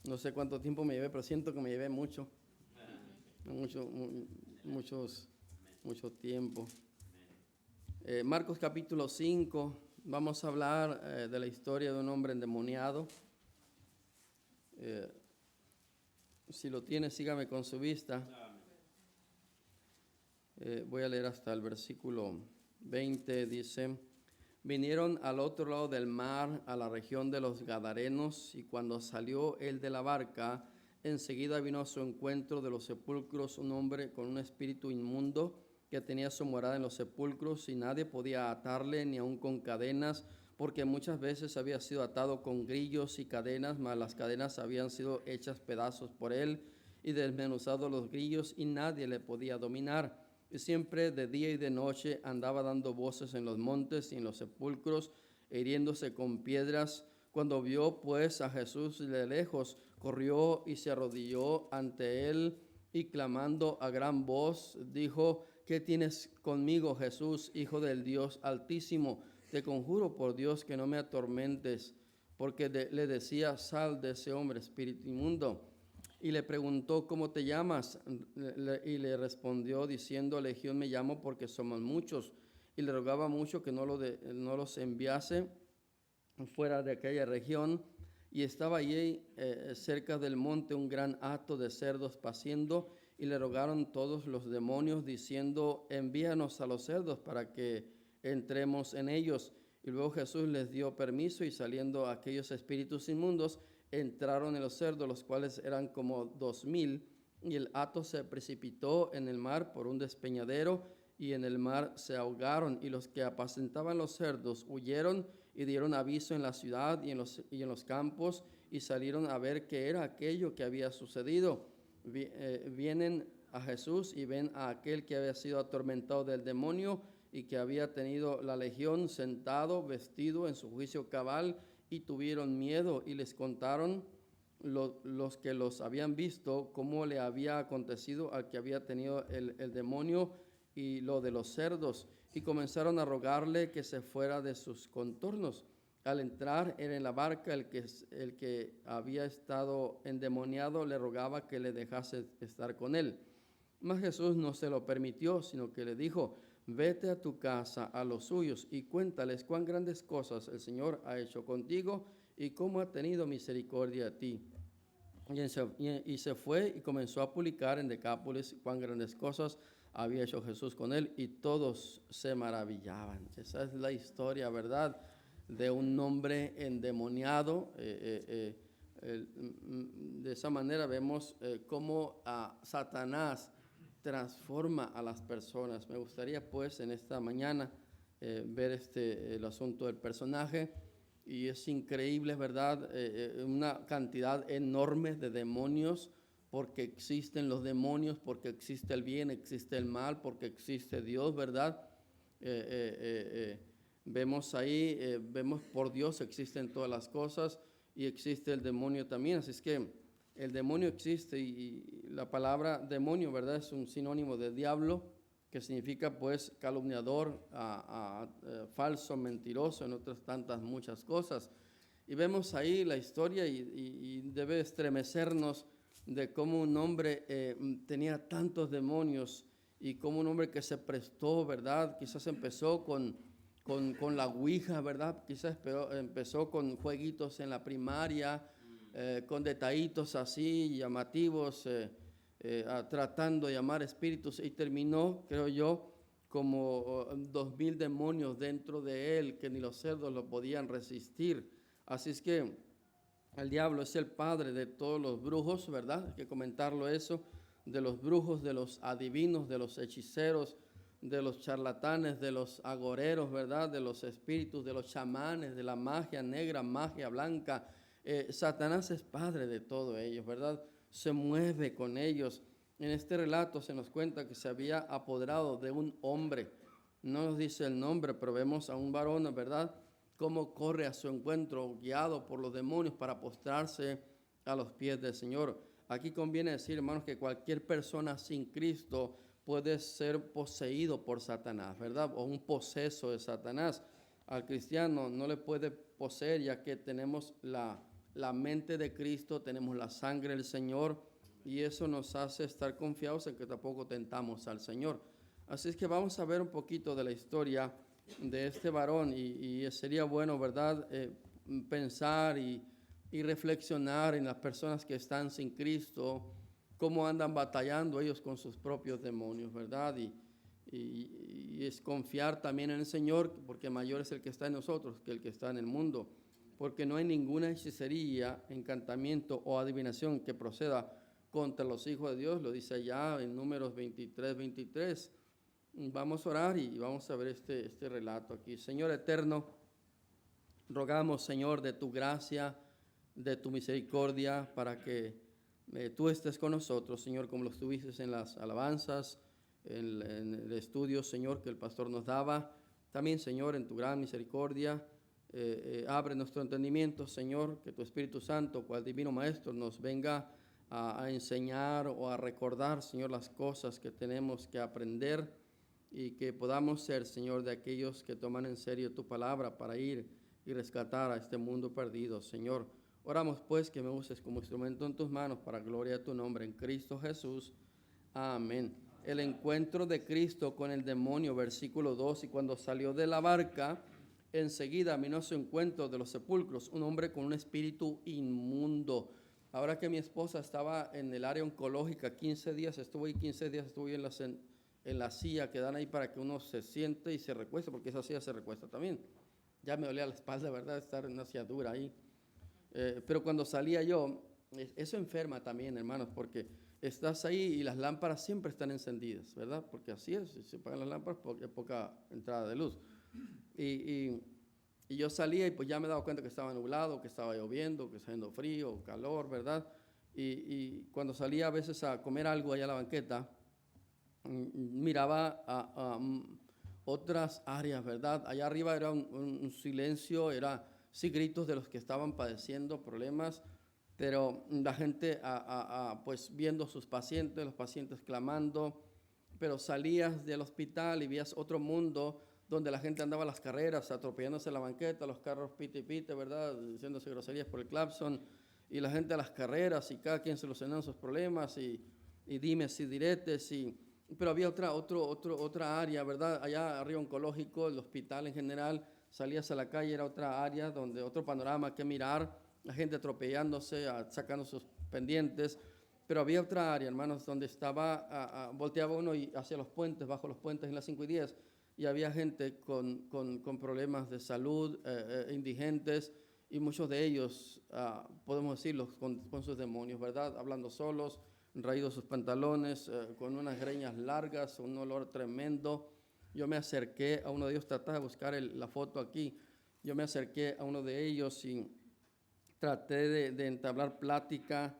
No sé cuánto tiempo me llevé, pero siento que me llevé mucho tiempo. Marcos capítulo 5, vamos a hablar de la historia de un hombre endemoniado. Si lo tiene, sígame con su vista. Voy a leer hasta el versículo 20, dice: vinieron al otro lado del mar, a la región de los Gadarenos, y cuando salió él de la barca, enseguida vino a su encuentro de los sepulcros un hombre con un espíritu inmundo que tenía su morada en los sepulcros, y nadie podía atarle ni aun con cadenas, porque muchas veces había sido atado con grillos y cadenas, mas las cadenas habían sido hechas pedazos por él y desmenuzados los grillos, y nadie le podía dominar. Y siempre de día y de noche andaba dando voces en los montes y en los sepulcros, hiriéndose con piedras. Cuando vio pues a Jesús de lejos, corrió y se arrodilló ante él, y clamando a gran voz, dijo: ¿qué tienes conmigo, Jesús, Hijo del Dios Altísimo? Te conjuro por Dios que no me atormentes. Porque le decía: sal de ese hombre, espíritu inmundo. Y le preguntó: ¿cómo te llamas? Y le respondió diciendo: Legión me llamo, porque somos muchos. Y le rogaba mucho que no los enviase fuera de aquella región. Y estaba allí cerca del monte un gran hato de cerdos paciendo, y le rogaron todos los demonios diciendo: envíanos a los cerdos para que entremos en ellos. Y luego Jesús les dio permiso, y saliendo aquellos espíritus inmundos, entraron en los cerdos, los cuales eran como 2000, y el hato se precipitó en el mar por un despeñadero, y en el mar se ahogaron. Y los que apacentaban los cerdos huyeron y dieron aviso en la ciudad y en los campos, y salieron a ver qué era aquello que había sucedido. Vienen a Jesús y ven a aquel que había sido atormentado del demonio y que había tenido la legión, sentado, vestido en su juicio cabal, y tuvieron miedo, y les contaron los que los habían visto cómo le había acontecido al que había tenido el demonio y lo de los cerdos, y comenzaron a rogarle que se fuera de sus contornos. Al entrar en la barca, el que había estado endemoniado le rogaba que le dejase estar con él. Mas Jesús no se lo permitió, sino que le dijo: vete a tu casa, a los suyos, y cuéntales cuán grandes cosas el Señor ha hecho contigo y cómo ha tenido misericordia de ti. Y se fue y comenzó a publicar en Decápolis cuán grandes cosas había hecho Jesús con él, y todos se maravillaban. Esa es la historia, ¿verdad?, de un hombre endemoniado. De esa manera vemos cómo Satanás transforma a las personas. Me gustaría pues en esta mañana ver el asunto del personaje. Y es increíble, ¿verdad?, una cantidad enorme de demonios, porque existen los demonios, porque existe el bien, existe el mal, porque existe Dios, ¿verdad? Vemos ahí, vemos por Dios existen todas las cosas, y existe el demonio también. Así es que el demonio existe, y la palabra demonio, ¿verdad?, es un sinónimo de diablo, que significa pues calumniador, falso, mentiroso, en otras tantas muchas cosas. Y vemos ahí la historia, y debe estremecernos de cómo un hombre tenía tantos demonios, y cómo un hombre que se prestó, ¿verdad? Quizás empezó con la ouija, ¿verdad? Quizás empezó con jueguitos en la primaria, con detallitos así llamativos, tratando de llamar espíritus, y terminó, creo yo, como 2000 demonios dentro de él, que ni los cerdos lo podían resistir. Así es que el diablo es el padre de todos los brujos, ¿verdad? Hay que comentarlo eso, de los brujos, de los adivinos, de los hechiceros, de los charlatanes, de los agoreros, ¿verdad?, de los espíritus, de los chamanes, de la magia negra, magia blanca. Satanás es padre de todo ellos, ¿verdad? Se mueve con ellos. En este relato se nos cuenta que se había apoderado de un hombre. No nos dice el nombre, pero vemos a un varón, ¿verdad?, cómo corre a su encuentro, guiado por los demonios, para postrarse a los pies del Señor. Aquí conviene decir, hermanos, que cualquier persona sin Cristo puede ser poseído por Satanás, ¿verdad?, o un poseso de Satanás. Al cristiano no le puede poseer, ya que tenemos la la mente de Cristo, tenemos la sangre del Señor, y eso nos hace estar confiados en que tampoco tentamos al Señor. Así es que vamos a ver un poquito de la historia de este varón, y sería bueno, ¿verdad?, pensar y reflexionar en las personas que están sin Cristo, cómo andan batallando ellos con sus propios demonios, ¿verdad? Y es confiar también en el Señor, porque mayor es el que está en nosotros que el que está en el mundo, porque no hay ninguna hechicería, encantamiento o adivinación que proceda contra los hijos de Dios, lo dice allá en Números 23. Vamos a orar y vamos a ver este relato aquí. Señor eterno, rogamos, Señor, de tu gracia, de tu misericordia, para que tú estés con nosotros, Señor, como lo estuviste en las alabanzas, en el estudio, Señor, que el pastor nos daba. También, Señor, en tu gran misericordia, abre nuestro entendimiento, Señor, que tu Espíritu Santo, cual divino Maestro, nos venga a enseñar o a recordar, Señor, las cosas que tenemos que aprender, y que podamos ser, Señor, de aquellos que toman en serio tu palabra para ir y rescatar a este mundo perdido, Señor. Oramos pues que me uses como instrumento en tus manos para gloria de tu nombre, en Cristo Jesús. Amén. El encuentro de Cristo con el demonio, versículo 2, y cuando salió de la barca, enseguida vino a su encuentro de los sepulcros un hombre con un espíritu inmundo. Ahora que mi esposa estaba en el área oncológica 15 días, estuve en la silla que dan ahí para que uno se siente y se recueste, porque esa silla se recuesta también. Ya me dolía la espalda, ¿verdad?, estar en una silla dura ahí. Pero cuando salía yo, eso enferma también, hermanos, porque estás ahí y las lámparas siempre están encendidas, ¿verdad? Porque así es, si se apagan las lámparas porque hay poca entrada de luz. Y yo salía y pues ya me daba cuenta que estaba nublado, que estaba lloviendo, que estaba haciendo frío, calor, ¿verdad? Y cuando salía a veces a comer algo allá a la banqueta, miraba a otras áreas, ¿verdad? Allá arriba era un silencio, era sí gritos de los que estaban padeciendo problemas, pero la gente pues viendo sus pacientes, los pacientes clamando, pero salías del hospital y veías otro mundo donde la gente andaba a las carreras, atropellándose en la banqueta, los carros pite, ¿verdad?, diciéndose groserías por el claxon, y la gente a las carreras, y cada quien solucionando sus problemas, y dimes y diretes, pero había otra área, ¿verdad? Allá arriba oncológico, el hospital en general, salías a la calle, era otra área, donde otro panorama que mirar, la gente atropellándose, sacando sus pendientes, pero había otra área, hermanos, donde volteaba uno y hacia los puentes, bajo los puentes en las 5 y 10, y había gente con problemas de salud, indigentes, y muchos de ellos, podemos decirlo, con sus demonios, ¿verdad? Hablando solos, raídos sus pantalones, con unas greñas largas, un olor tremendo. Yo me acerqué a uno de ellos, traté de buscar la foto aquí. Yo me acerqué a uno de ellos y traté de entablar plática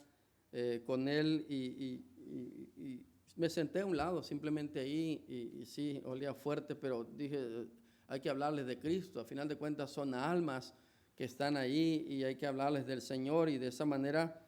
con él, y me senté a un lado, simplemente ahí, y sí, olía fuerte, pero dije, hay que hablarles de Cristo. A final de cuentas son almas que están ahí y hay que hablarles del Señor, y de esa manera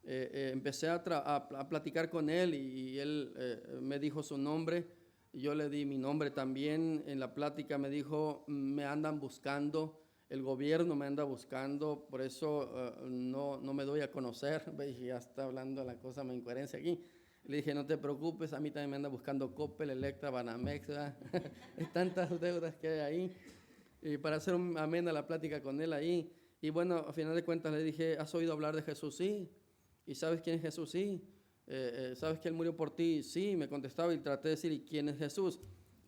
empecé a platicar con él, y él me dijo su nombre, y yo le di mi nombre también. En la plática me dijo, me andan buscando, el gobierno me anda buscando, por eso no me doy a conocer. Y ya está hablando la cosa, me incoherencia aquí. Le dije, no te preocupes, a mí también me anda buscando Coppel, Electra, Banamex, tantas deudas que hay ahí. Y para hacer amena la plática con él ahí, y bueno, a final de cuentas le dije, ¿has oído hablar de Jesús? Sí. ¿Y sabes quién es Jesús? Sí. ¿Sabes que Él murió por ti? Sí, me contestaba, y traté de decir, ¿y quién es Jesús?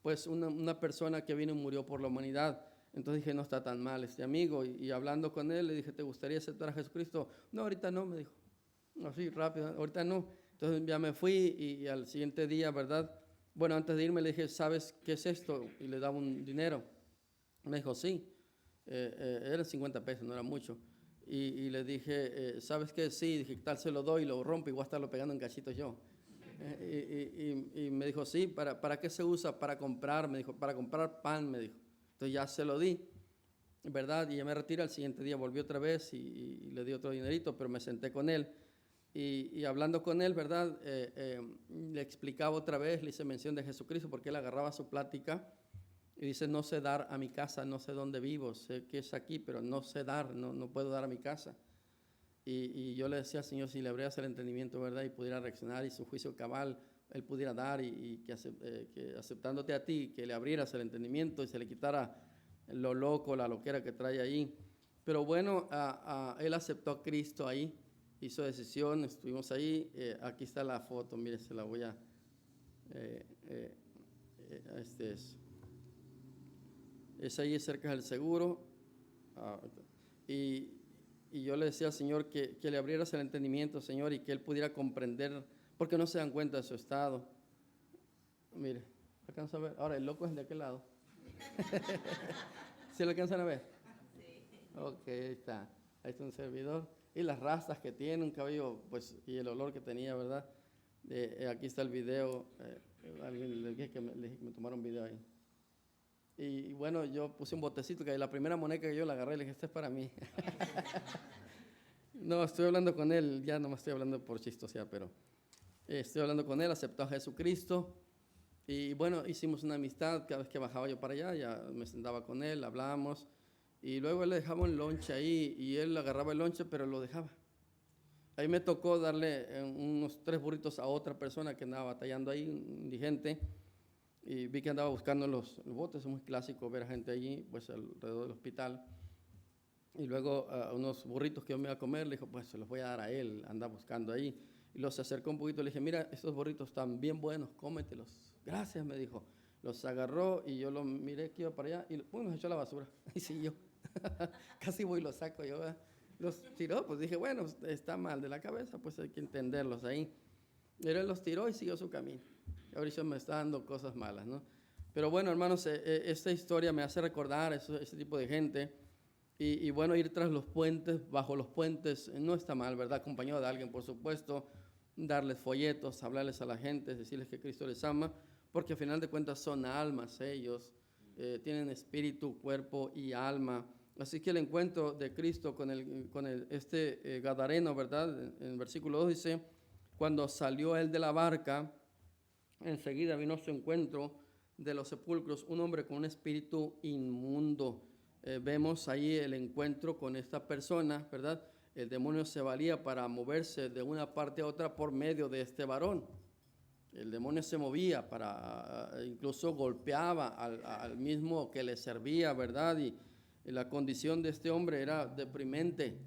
Pues una persona que vino y murió por la humanidad. Entonces dije, no está tan mal este amigo, y hablando con él le dije, ¿te gustaría aceptar a Jesucristo? No, ahorita no, me dijo. Así rápido, ahorita no. Entonces ya me fui, y al siguiente día, ¿verdad? Bueno, antes de irme le dije, ¿sabes qué es esto? Y le daba un dinero. Me dijo, sí. Eran 50 pesos, no era mucho. Y le dije, ¿sabes qué? Sí, dije, tal se lo doy, lo rompo y voy a estarlo pegando en cachitos yo. Y me dijo, sí, ¿para qué se usa? Para comprar, me dijo, para comprar pan, me dijo. Entonces ya se lo di, ¿verdad? Y ya me retiré. Al siguiente día volví otra vez y le di otro dinerito, pero me senté con él. Y hablando con él, ¿verdad? Le explicaba otra vez, le hice mención de Jesucristo, porque él agarraba su plática y dice, no sé dar a mi casa, no sé dónde vivo, sé que es aquí, pero no sé dar, no puedo dar a mi casa. y yo le decía al Señor, si le abrieras el entendimiento, ¿verdad? Y pudiera reaccionar y su juicio cabal Él pudiera dar y que aceptándote a ti, que le abrieras el entendimiento y se le quitara lo loco, la loquera que trae ahí. Pero bueno, él aceptó a Cristo ahí, hizo decisión, estuvimos ahí. Aquí está la foto, mire, se la voy a... este es ahí cerca del seguro. Y yo le decía al Señor que le abrieras el entendimiento, Señor, y que él pudiera comprender, porque no se dan cuenta de su estado. Mire, ¿alcanza a ver? Ahora, el loco es de aquel lado. ¿Sí lo alcanzan a ver? Sí. Ok, ahí está. Ahí está un servidor. Y las rastas que tiene, un cabello, pues, y el olor que tenía, ¿verdad? Aquí está el video. Alguien le dije que me tomaron video ahí. Y bueno, yo puse un botecito, que la primera moneda que yo la agarré, le dije, esta es para mí. No, estoy hablando con él, ya no me estoy hablando por chistosear, pero estoy hablando con él, aceptó a Jesucristo. Y bueno, hicimos una amistad, cada vez que bajaba yo para allá, ya me sentaba con él, hablábamos. Y luego él le dejaba un lonche ahí, y él agarraba el lonche, pero lo dejaba. Ahí me tocó darle unos 3 burritos a otra persona que andaba batallando ahí, un indigente. Y vi que andaba buscando los botes, es muy clásico ver a gente allí, pues alrededor del hospital. Y luego unos burritos que yo me iba a comer, le dijo, pues se los voy a dar a él, anda buscando ahí. Y los acercó un poquito, le dije, mira, estos burritos están bien buenos, cómetelos. Gracias, me dijo. Los agarró y yo lo miré que iba para allá y los echó a la basura. Y siguió. Casi voy y los saco yo. Los tiró, pues dije, bueno, está mal de la cabeza, pues hay que entenderlos ahí. Pero él los tiró y siguió su camino. Ahorita me está dando cosas malas, ¿no? Pero bueno, hermanos, esta historia me hace recordar ese tipo de gente. Y bueno, ir tras los puentes, bajo los puentes, no está mal, ¿verdad? Acompañado de alguien, por supuesto, darles folletos, hablarles a la gente, decirles que Cristo les ama, porque al final de cuentas son almas ellos, tienen espíritu, cuerpo y alma. Así que el encuentro de Cristo con este gadareno, ¿verdad? En el versículo 2 dice, cuando salió él de la barca, enseguida vino su encuentro de los sepulcros, un hombre con un espíritu inmundo. Vemos ahí el encuentro con esta persona, ¿verdad? El demonio se valía para moverse de una parte a otra por medio de este varón. El demonio se movía incluso golpeaba al mismo que le servía, ¿verdad? Y la condición de este hombre era deprimente,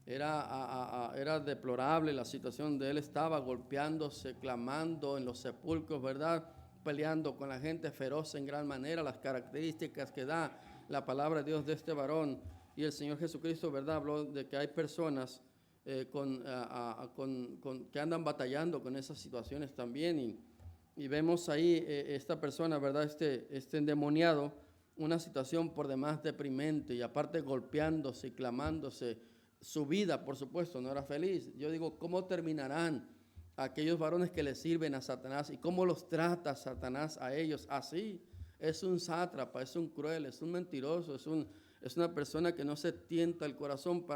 era deplorable la situación de él, estaba golpeándose, clamando en los sepulcros, ¿verdad? Peleando con la gente feroz en gran manera, las características que da la palabra de Dios de este varón. Y el Señor Jesucristo, ¿verdad? Habló de que hay personas que andan batallando con esas situaciones también. Y vemos ahí esta persona, ¿verdad? Este endemoniado, una situación por demás deprimente y aparte golpeándose y clamándose. Su vida, por supuesto, no era feliz. Yo digo, ¿cómo terminarán aquellos varones que le sirven a Satanás y cómo los trata Satanás a ellos? Así. Es un sátrapa, es un cruel, es un mentiroso, es una persona que no se tienta el corazón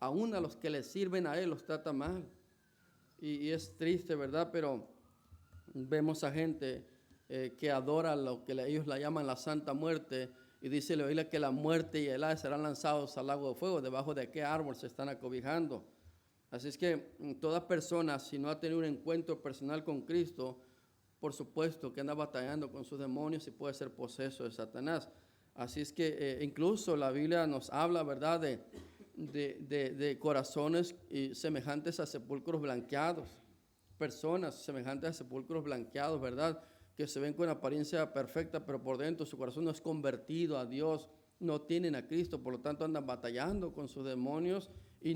aún a los que le sirven a él los trata mal. Y es triste, ¿verdad? Pero vemos a gente que adora lo que ellos la llaman la Santa Muerte y dice la Biblia que la muerte y el Hades serán lanzados al lago de fuego. ¿Debajo de qué árbol se están acobijando? Así es que toda persona, si no ha tenido un encuentro personal con Cristo, por supuesto que anda batallando con sus demonios y puede ser poseso de Satanás. Así es que incluso la Biblia nos habla, ¿verdad?, de corazones semejantes a sepulcros blanqueados, personas semejantes a sepulcros blanqueados, ¿verdad?, que se ven con apariencia perfecta, pero por dentro su corazón no es convertido a Dios, no tienen a Cristo, por lo tanto andan batallando con sus demonios y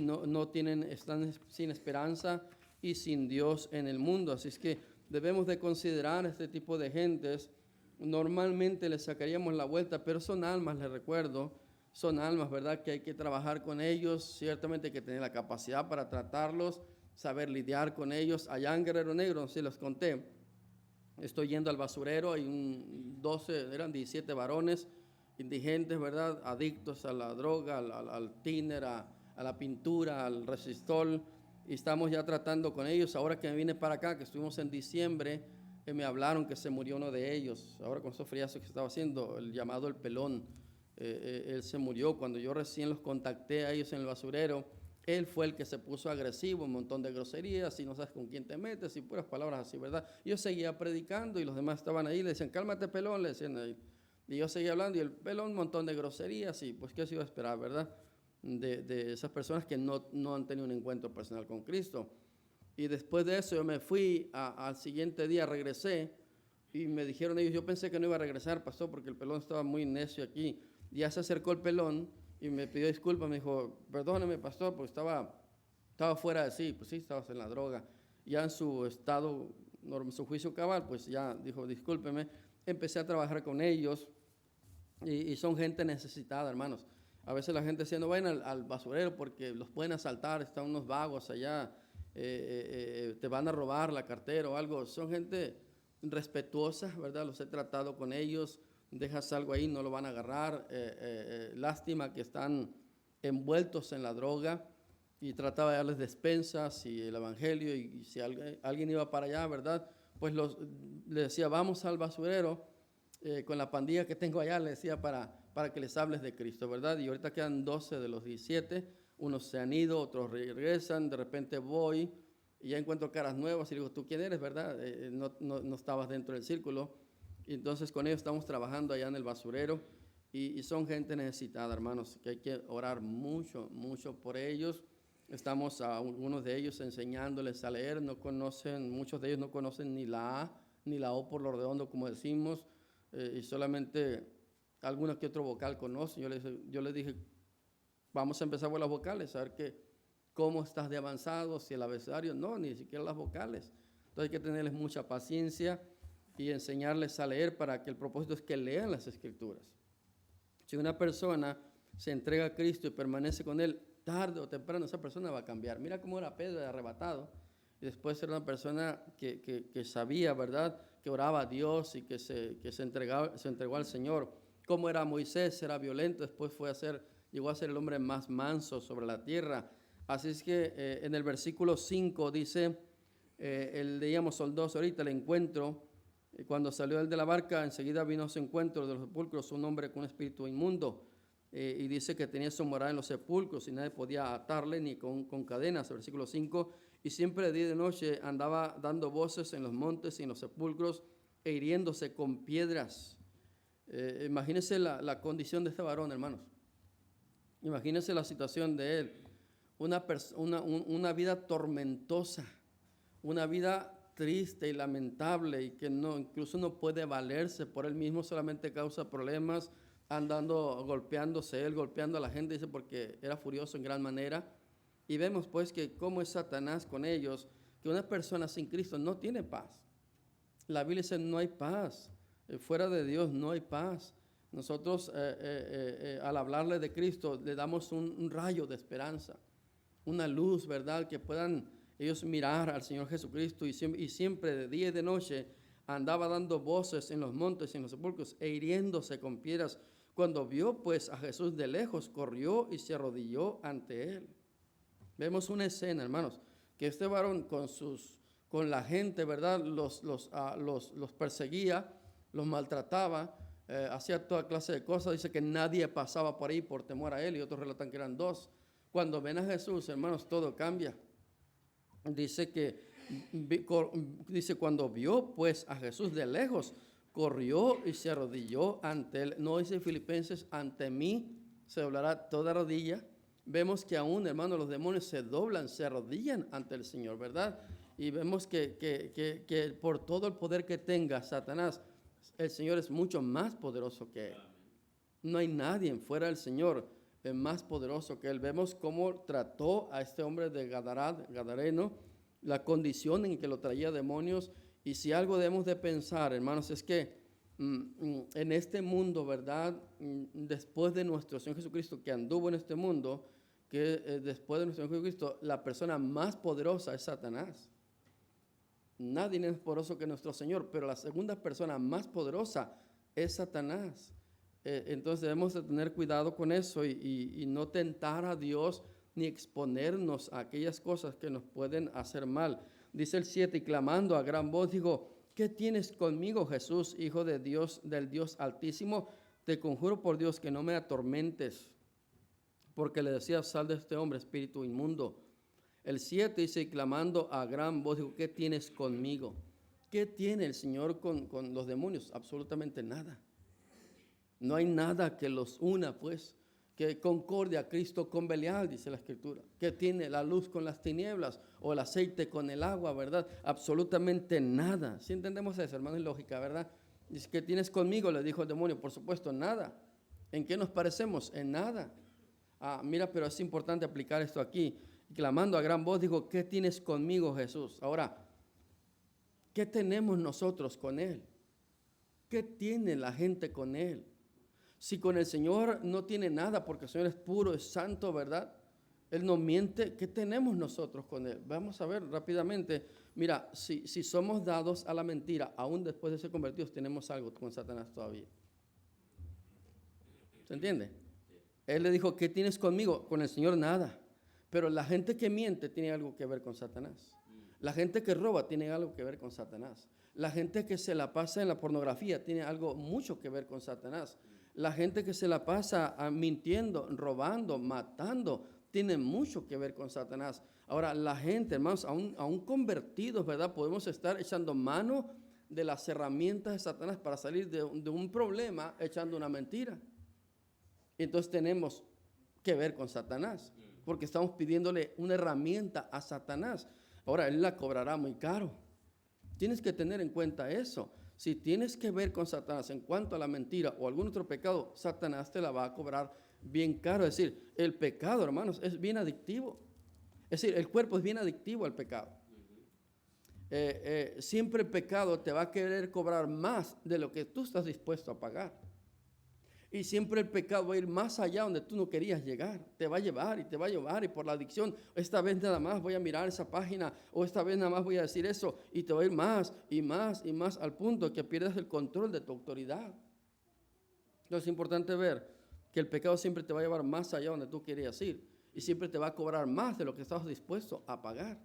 están sin esperanza y sin Dios en el mundo. Así es que debemos de considerar este tipo de gentes. Normalmente les sacaríamos la vuelta, pero son almas, les recuerdo, son almas, ¿verdad?, que hay que trabajar con ellos, ciertamente hay que tener la capacidad para tratarlos, saber lidiar con ellos. Allá en Guerrero Negro, no sé si les conté, estoy yendo al basurero, hay 17 varones indigentes, ¿verdad?, adictos a la droga, al tiner, a la pintura, al resistol, y estamos ya tratando con ellos. Ahora que me vine para acá, que estuvimos en diciembre, me hablaron que se murió uno de ellos, ahora con estos friazos que estaba haciendo, el llamado El Pelón, él se murió. Cuando yo recién los contacté a ellos en el basurero, Él fue el que se puso agresivo, un montón de groserías, y no sabes con quién te metes, y puras palabras así, ¿verdad? Yo seguía predicando y los demás estaban ahí, le decían, cálmate pelón, le decían ahí. Y yo seguía hablando y el pelón un montón de groserías y pues qué se iba a esperar, ¿verdad? De esas personas que no han tenido un encuentro personal con Cristo. Y después de eso yo me fui, al siguiente día regresé y me dijeron ellos, yo pensé que no iba a regresar, pastor, porque el pelón estaba muy necio aquí. Ya se acercó el pelón y me pidió disculpas, me dijo, perdóneme, pastor, porque estaba fuera de sí, pues sí, estabas en la droga. Ya en su estado, en su juicio cabal, pues ya dijo, discúlpeme. Empecé a trabajar con ellos y son gente necesitada, hermanos. A veces la gente dice, no vayan al basurero porque los pueden asaltar, están unos vagos allá, te van a robar la cartera o algo. Son gente respetuosa, ¿verdad? Los he tratado con ellos. Dejas algo ahí, no lo van a agarrar. Lástima que están envueltos en la droga y trataba de darles despensas y el evangelio y si alguien iba para allá, ¿verdad? Pues le decía, vamos al basurero con la pandilla que tengo allá, le decía para que les hables de Cristo, ¿verdad? Y ahorita quedan 12 de los 17, unos se han ido, otros regresan, de repente voy y ya encuentro caras nuevas y digo, ¿tú quién eres, verdad? No estabas dentro del círculo. Y entonces con ellos estamos trabajando allá en el basurero y son gente necesitada, hermanos, que hay que orar mucho, mucho por ellos. Estamos a algunos de ellos enseñándoles a leer, muchos de ellos no conocen ni la A ni la O por lo redondo, como decimos, y solamente algunos que otro vocal conocen. Yo les dije, vamos a empezar por las vocales, a ver cómo estás de avanzado, si el abecedario, no, ni siquiera las vocales. Entonces hay que tenerles mucha paciencia y enseñarles a leer para que el propósito es que lean las Escrituras. Si una persona se entrega a Cristo y permanece con Él, tarde o temprano esa persona va a cambiar. Mira cómo era Pedro, de arrebatado, y después era una persona que sabía, ¿verdad?, que oraba a Dios y que se entregó al Señor. Cómo era Moisés, era violento, después llegó a ser el hombre más manso sobre la tierra. Así es que en el versículo 5 dice, leíamos el 2 ahorita, el encuentro. Cuando salió él de la barca, enseguida vino a su encuentro de los sepulcros un hombre con un espíritu inmundo. Y dice que tenía su morada en los sepulcros y nadie podía atarle ni con cadenas. Versículo 5, y siempre de día y de noche andaba dando voces en los montes y en los sepulcros e hiriéndose con piedras. Imagínense la condición de este varón, hermanos. Imagínense la situación de él. Una vida tormentosa, una vida triste y lamentable y que incluso no puede valerse por él mismo, solamente causa problemas, andando golpeándose él, golpeando a la gente, dice, porque era furioso en gran manera. Y vemos pues que cómo es Satanás con ellos, que una persona sin Cristo no tiene paz. La Biblia dice no hay paz, fuera de Dios no hay paz. Nosotros al hablarle de Cristo le damos un rayo de esperanza, una luz, ¿verdad?, que puedan ellos mirar al Señor Jesucristo y siempre de día y de noche andaba dando voces en los montes y en los sepulcros e hiriéndose con piedras. Cuando vio pues a Jesús de lejos, corrió y se arrodilló ante él. Vemos una escena, hermanos, que este varón con la gente, ¿verdad?, los perseguía, los maltrataba, hacía toda clase de cosas. Dice que nadie pasaba por ahí por temor a él y otros relatan que eran 2. Cuando ven a Jesús, hermanos, todo cambia. Dice cuando vio pues a Jesús de lejos, corrió y se arrodilló ante él. No dice Filipenses, ante mí se doblará toda rodilla. Vemos que aún, hermanos, los demonios se doblan, se arrodillan ante el Señor, ¿verdad? Y vemos que por todo el poder que tenga Satanás, el Señor es mucho más poderoso que él. No hay nadie fuera del Señor más poderoso que él. Vemos cómo trató a este hombre de Gadareno, la condición en que lo traía demonios. Y si algo debemos de pensar, hermanos, es que en este mundo, ¿verdad?, después de nuestro Señor Jesucristo, que anduvo en este mundo, después de nuestro Señor Jesucristo, la persona más poderosa es Satanás. Nadie es más poderoso que nuestro Señor, pero la segunda persona más poderosa es Satanás. Entonces debemos de tener cuidado con eso y no tentar a Dios ni exponernos a aquellas cosas que nos pueden hacer mal. Dice el 7, y clamando a gran voz, dijo, ¿qué tienes conmigo, Jesús, Hijo de Dios, del Dios Altísimo? Te conjuro por Dios que no me atormentes. porque le decía, sal de este hombre, espíritu inmundo. El 7 dice, y clamando a gran voz, dijo, ¿qué tienes conmigo? ¿Qué tiene el Señor con los demonios? Absolutamente nada. No hay nada que los una, pues, que concordia Cristo con Belial, dice la Escritura. ¿Qué tiene la luz con las tinieblas o el aceite con el agua, verdad? Absolutamente nada. ¿Sí entendemos eso, hermano? Es lógica, ¿verdad? Dice, ¿qué tienes conmigo? Le dijo el demonio. Por supuesto, nada. ¿En qué nos parecemos? En nada. Mira, pero es importante aplicar esto aquí. Clamando a gran voz, dijo, ¿qué tienes conmigo, Jesús? Ahora, ¿qué tenemos nosotros con Él? ¿Qué tiene la gente con Él? Si con el Señor no tiene nada, porque el Señor es puro, es santo, ¿verdad? Él no miente, ¿qué tenemos nosotros con Él? Vamos a ver rápidamente. Mira, si somos dados a la mentira, aún después de ser convertidos, tenemos algo con Satanás todavía. ¿Se entiende? Él le dijo, ¿qué tienes conmigo? Con el Señor nada. Pero la gente que miente tiene algo que ver con Satanás. La gente que roba tiene algo que ver con Satanás. La gente que se la pasa en la pornografía tiene algo mucho que ver con Satanás. La gente que se la pasa mintiendo, robando, matando, tiene mucho que ver con Satanás. Ahora, la gente, hermanos, aún convertidos, ¿verdad? Podemos estar echando mano de las herramientas de Satanás para salir de un problema echando una mentira. Y entonces tenemos que ver con Satanás, porque estamos pidiéndole una herramienta a Satanás. Ahora, él la cobrará muy caro. Tienes que tener en cuenta eso. Si tienes que ver con Satanás en cuanto a la mentira o algún otro pecado, Satanás te la va a cobrar bien caro. Es decir, el pecado, hermanos, es bien adictivo. Es decir, el cuerpo es bien adictivo al pecado. Siempre el pecado te va a querer cobrar más de lo que tú estás dispuesto a pagar. Y siempre el pecado va a ir más allá donde tú no querías llegar. Te va a llevar y te va a llevar, y por la adicción, esta vez nada más voy a mirar esa página, o esta vez nada más voy a decir eso, y te va a ir más y más y más al punto que pierdas el control de tu autoridad. Entonces es importante ver que el pecado siempre te va a llevar más allá donde tú querías ir, y siempre te va a cobrar más de lo que estabas dispuesto a pagar.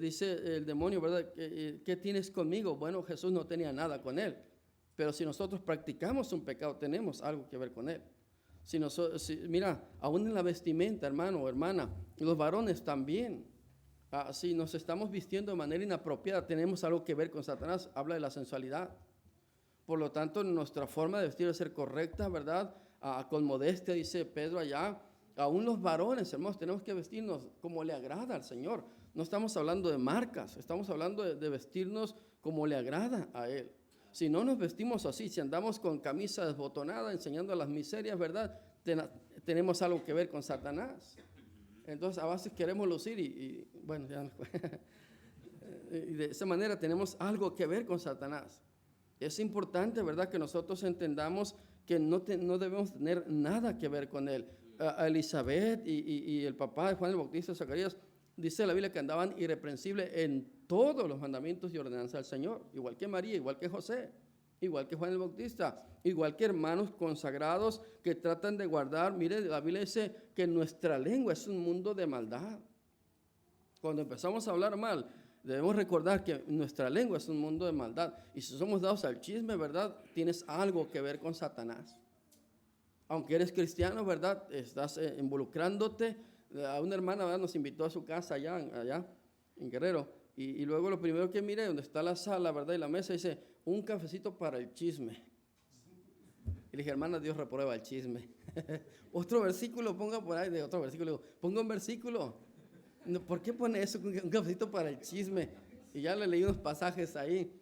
Dice el demonio, ¿verdad? ¿Qué tienes conmigo? Bueno, Jesús no tenía nada con él. Pero si nosotros practicamos un pecado, tenemos algo que ver con él. Mira, aún en la vestimenta, hermano o hermana, los varones también. Si nos estamos vistiendo de manera inapropiada, tenemos algo que ver con Satanás. Habla de la sensualidad. Por lo tanto, nuestra forma de vestir debe ser correcta, ¿verdad? Con modestia, dice Pedro allá. Aún los varones, hermanos, tenemos que vestirnos como le agrada al Señor. No estamos hablando de marcas, estamos hablando de vestirnos como le agrada a Él. Si no nos vestimos así, si andamos con camisa desbotonada, enseñando las miserias, ¿verdad? Tenemos algo que ver con Satanás. Entonces, a veces queremos lucir y bueno, ya no. Y de esa manera tenemos algo que ver con Satanás. Es importante, ¿verdad?, que nosotros entendamos que no debemos tener nada que ver con él. A Elizabeth y el papá de Juan el Bautista, Zacarías, dice la Biblia que andaban irreprensibles en todos los mandamientos y ordenanzas del Señor, igual que María, igual que José, igual que Juan el Bautista, igual que hermanos consagrados que tratan de guardar. Mire, la Biblia dice que nuestra lengua es un mundo de maldad. Cuando empezamos a hablar mal, debemos recordar que nuestra lengua es un mundo de maldad. Y si somos dados al chisme, ¿verdad?, tienes algo que ver con Satanás. Aunque eres cristiano, ¿verdad?, estás involucrándote. A una hermana, ¿verdad?, nos invitó a su casa allá en Guerrero, y luego lo primero que miré, donde está la sala, ¿verdad?, y la mesa, dice, un cafecito para el chisme. Y le dije, hermana, Dios reprueba el chisme. Otro versículo, ponga por ahí, de otro versículo, digo, ponga un versículo. ¿Por qué pone eso, un cafecito para el chisme? Y ya le leí unos pasajes ahí,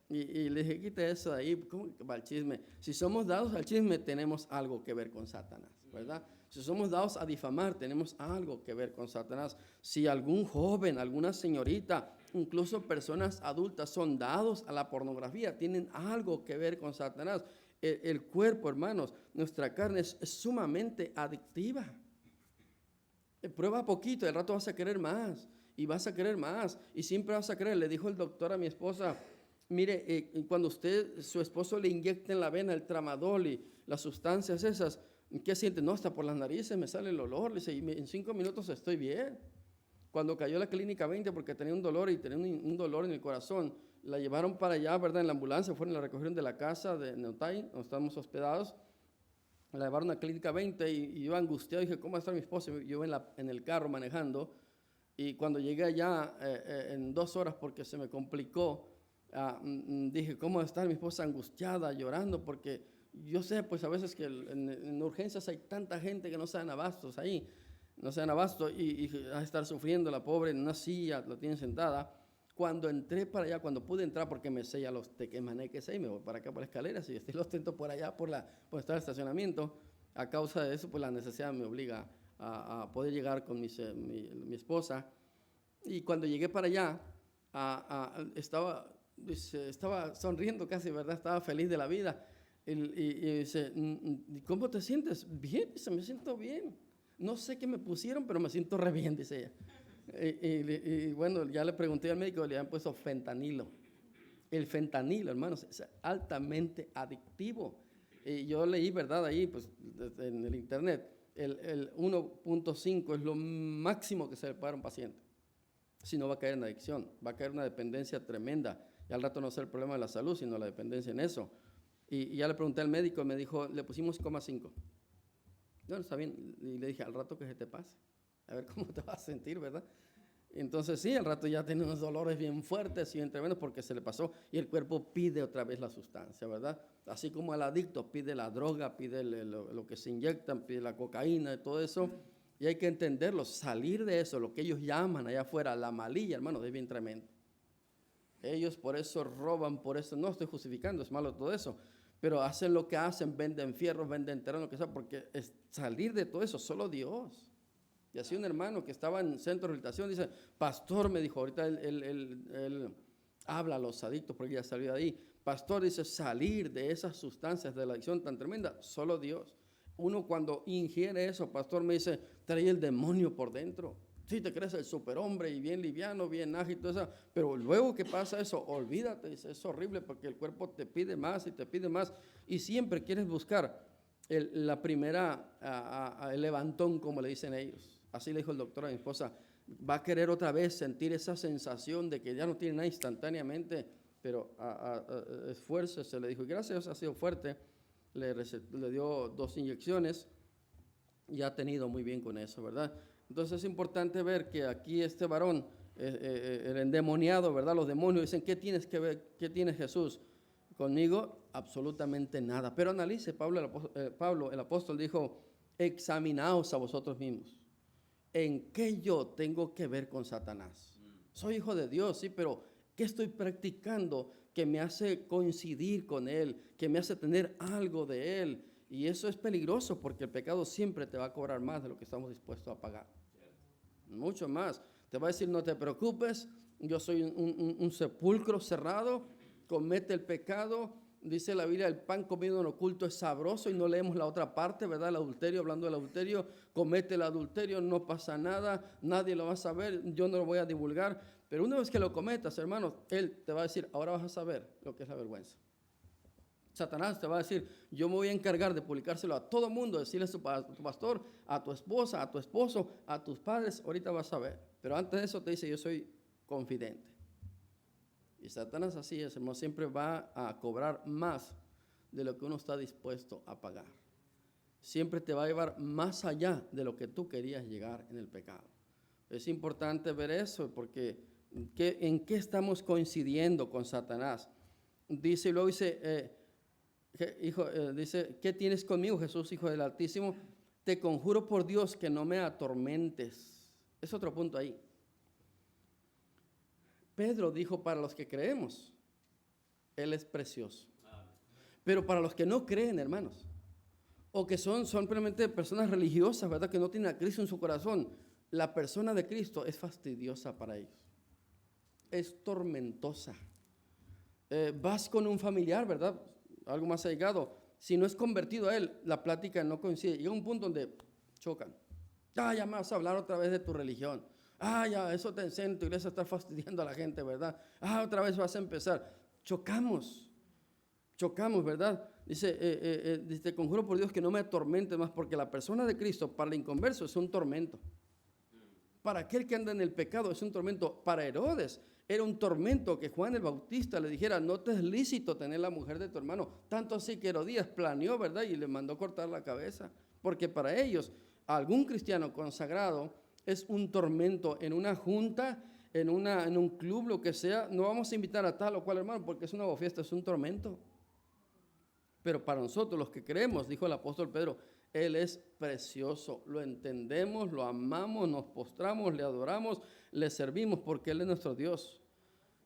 y le dije, quita eso de ahí, ¿cómo que para el chisme? Si somos dados al chisme, tenemos algo que ver con Satanás, ¿verdad? Si somos dados a difamar, tenemos algo que ver con Satanás. Si algún joven, alguna señorita, incluso personas adultas son dados a la pornografía, tienen algo que ver con Satanás. El cuerpo, hermanos, nuestra carne es sumamente adictiva. Prueba poquito, al rato vas a querer más, y vas a querer más, y siempre vas a querer. Le dijo el doctor a mi esposa, mire, cuando su esposo le inyecta en la vena el tramadol y las sustancias esas, ¿qué siente? No, hasta por las narices me sale el olor. Le dice, y en 5 minutos estoy bien. Cuando cayó a la clínica 20 porque tenía un dolor y tenía un dolor en el corazón, la llevaron para allá, ¿verdad?, en la ambulancia, fueron y la recogieron de la casa de Neutay, donde estábamos hospedados, La llevaron a Clínica 20 y yo angustiado dije, ¿cómo está mi esposa? Yo en el carro manejando y cuando llegué allá en 2 horas porque se me complicó, dije, ¿cómo está mi esposa angustiada, llorando? Porque yo sé, pues a veces que en urgencias hay tanta gente que no se dan abastos ahí, no se dan abasto y va a estar sufriendo la pobre en una silla, la tienen sentada. Cuando entré para allá, cuando pude entrar, porque me sé ya los tequemaneques ahí, me voy para acá por las escaleras y estoy los tento por allá por estar el estacionamiento. A causa de eso, pues la necesidad me obliga a poder llegar con mi esposa. Y cuando llegué para allá, estaba sonriendo casi, ¿verdad? Estaba feliz de la vida. Y dice, ¿cómo te sientes? Bien, dice, me siento bien. No sé qué me pusieron, pero me siento re bien, dice ella. Y bueno, ya le pregunté al médico, le habían puesto fentanilo. El fentanilo, hermanos, es altamente adictivo. Y yo leí, ¿verdad? Ahí, pues, en el internet, el 1.5 es lo máximo que se le puede dar a un paciente. Si no va a caer en adicción, va a caer en una dependencia tremenda. Y al rato no será el problema de la salud, sino la dependencia en eso. Y ya le pregunté al médico, me dijo, le pusimos 0,5. Bueno, está bien. Y le dije, al rato que se te pase. A ver cómo te vas a sentir, ¿verdad? Entonces sí, al rato ya tiene unos dolores bien fuertes y bien tremendos porque se le pasó y el cuerpo pide otra vez la sustancia, ¿verdad? Así como el adicto pide la droga, pide lo que se inyectan, pide la cocaína y todo eso. Y hay que entenderlo, salir de eso, lo que ellos llaman allá afuera, la malilla, hermano, es bien tremendo. Ellos por eso roban, por eso, no estoy justificando, es malo todo eso, pero hacen lo que hacen, venden fierros, venden terreno, lo que sea, porque salir de todo eso, solo Dios. Y así un hermano que estaba en centro de rehabilitación dice, pastor, me dijo, ahorita él habla a los adictos porque ya salió de ahí. Pastor, dice, salir de esas sustancias de la adicción tan tremenda, solo Dios. Uno cuando ingiere eso, pastor, me dice, trae el demonio por dentro. Sí, te crees el superhombre y bien liviano, bien ágil, todo eso, pero luego que pasa eso, olvídate, dice, es horrible porque el cuerpo te pide más y te pide más y siempre quieres buscar la primera, el levantón, como le dicen ellos. Así le dijo el doctor a mi esposa, va a querer otra vez sentir esa sensación de que ya no tiene nada instantáneamente, pero esfuércese, le dijo, y gracias a Dios ha sido fuerte, le dio 2 inyecciones y ha tenido muy bien con eso, ¿verdad? Entonces es importante ver que aquí este varón, el endemoniado, ¿verdad? Los demonios dicen, ¿qué tienes que ver? ¿Qué tiene Jesús conmigo? Absolutamente nada. Pero analice, Pablo el apóstol dijo, examinaos a vosotros mismos. ¿En qué yo tengo que ver con Satanás? Soy hijo de Dios, sí, pero ¿qué estoy practicando que me hace coincidir con Él, que me hace tener algo de Él? Y eso es peligroso porque el pecado siempre te va a cobrar más de lo que estamos dispuestos a pagar. Mucho más. Te va a decir, no te preocupes, yo soy un sepulcro cerrado, comete el pecado. Dice la Biblia, el pan comido en oculto es sabroso y no leemos la otra parte, ¿verdad? El adulterio, hablando del adulterio, comete el adulterio, no pasa nada, nadie lo va a saber, yo no lo voy a divulgar. Pero una vez que lo cometas, hermanos, Él te va a decir, ahora vas a saber lo que es la vergüenza. Satanás te va a decir, yo me voy a encargar de publicárselo a todo mundo, decirle a tu pastor, a tu esposa, a tu esposo, a tus padres, ahorita vas a ver. Pero antes de eso te dice, yo soy confidente. Y Satanás así es, hermano, siempre va a cobrar más de lo que uno está dispuesto a pagar. Siempre te va a llevar más allá de lo que tú querías llegar en el pecado. Es importante ver eso porque ¿en qué estamos coincidiendo con Satanás? Dice, y luego dice, dice, ¿qué tienes conmigo, Jesús, Hijo del Altísimo? Te conjuro por Dios que no me atormentes. Es otro punto ahí. Pedro dijo, para los que creemos, Él es precioso. Pero para los que no creen, hermanos, o que son simplemente personas religiosas, ¿verdad? Que no tienen a Cristo en su corazón, la persona de Cristo es fastidiosa para ellos. Es tormentosa. Vas con un familiar, ¿verdad? Algo más allegado. Si no es convertido a Él, la plática no coincide. Llega un punto donde chocan. Ya me vas a hablar otra vez de tu religión. Ya, eso te enseña en tu iglesia, estar fastidiando a la gente, ¿verdad? Otra vez vas a empezar. Chocamos, ¿verdad? Dice, te conjuro por Dios que no me atormentes más, porque la persona de Cristo para el inconverso es un tormento. para aquel que anda en el pecado es un tormento. Para Herodes era un tormento que Juan el Bautista le dijera, no te es lícito tener la mujer de tu hermano. Tanto así que Herodías planeó, ¿verdad? Y le mandó cortar la cabeza. Porque para ellos, algún cristiano consagrado es un tormento en una junta, en un club, lo que sea. No vamos a invitar a tal o cual hermano porque es una fiesta, es un tormento. Pero para nosotros los que creemos, dijo el apóstol Pedro, Él es precioso, lo entendemos, lo amamos, nos postramos, le adoramos, le servimos porque Él es nuestro Dios.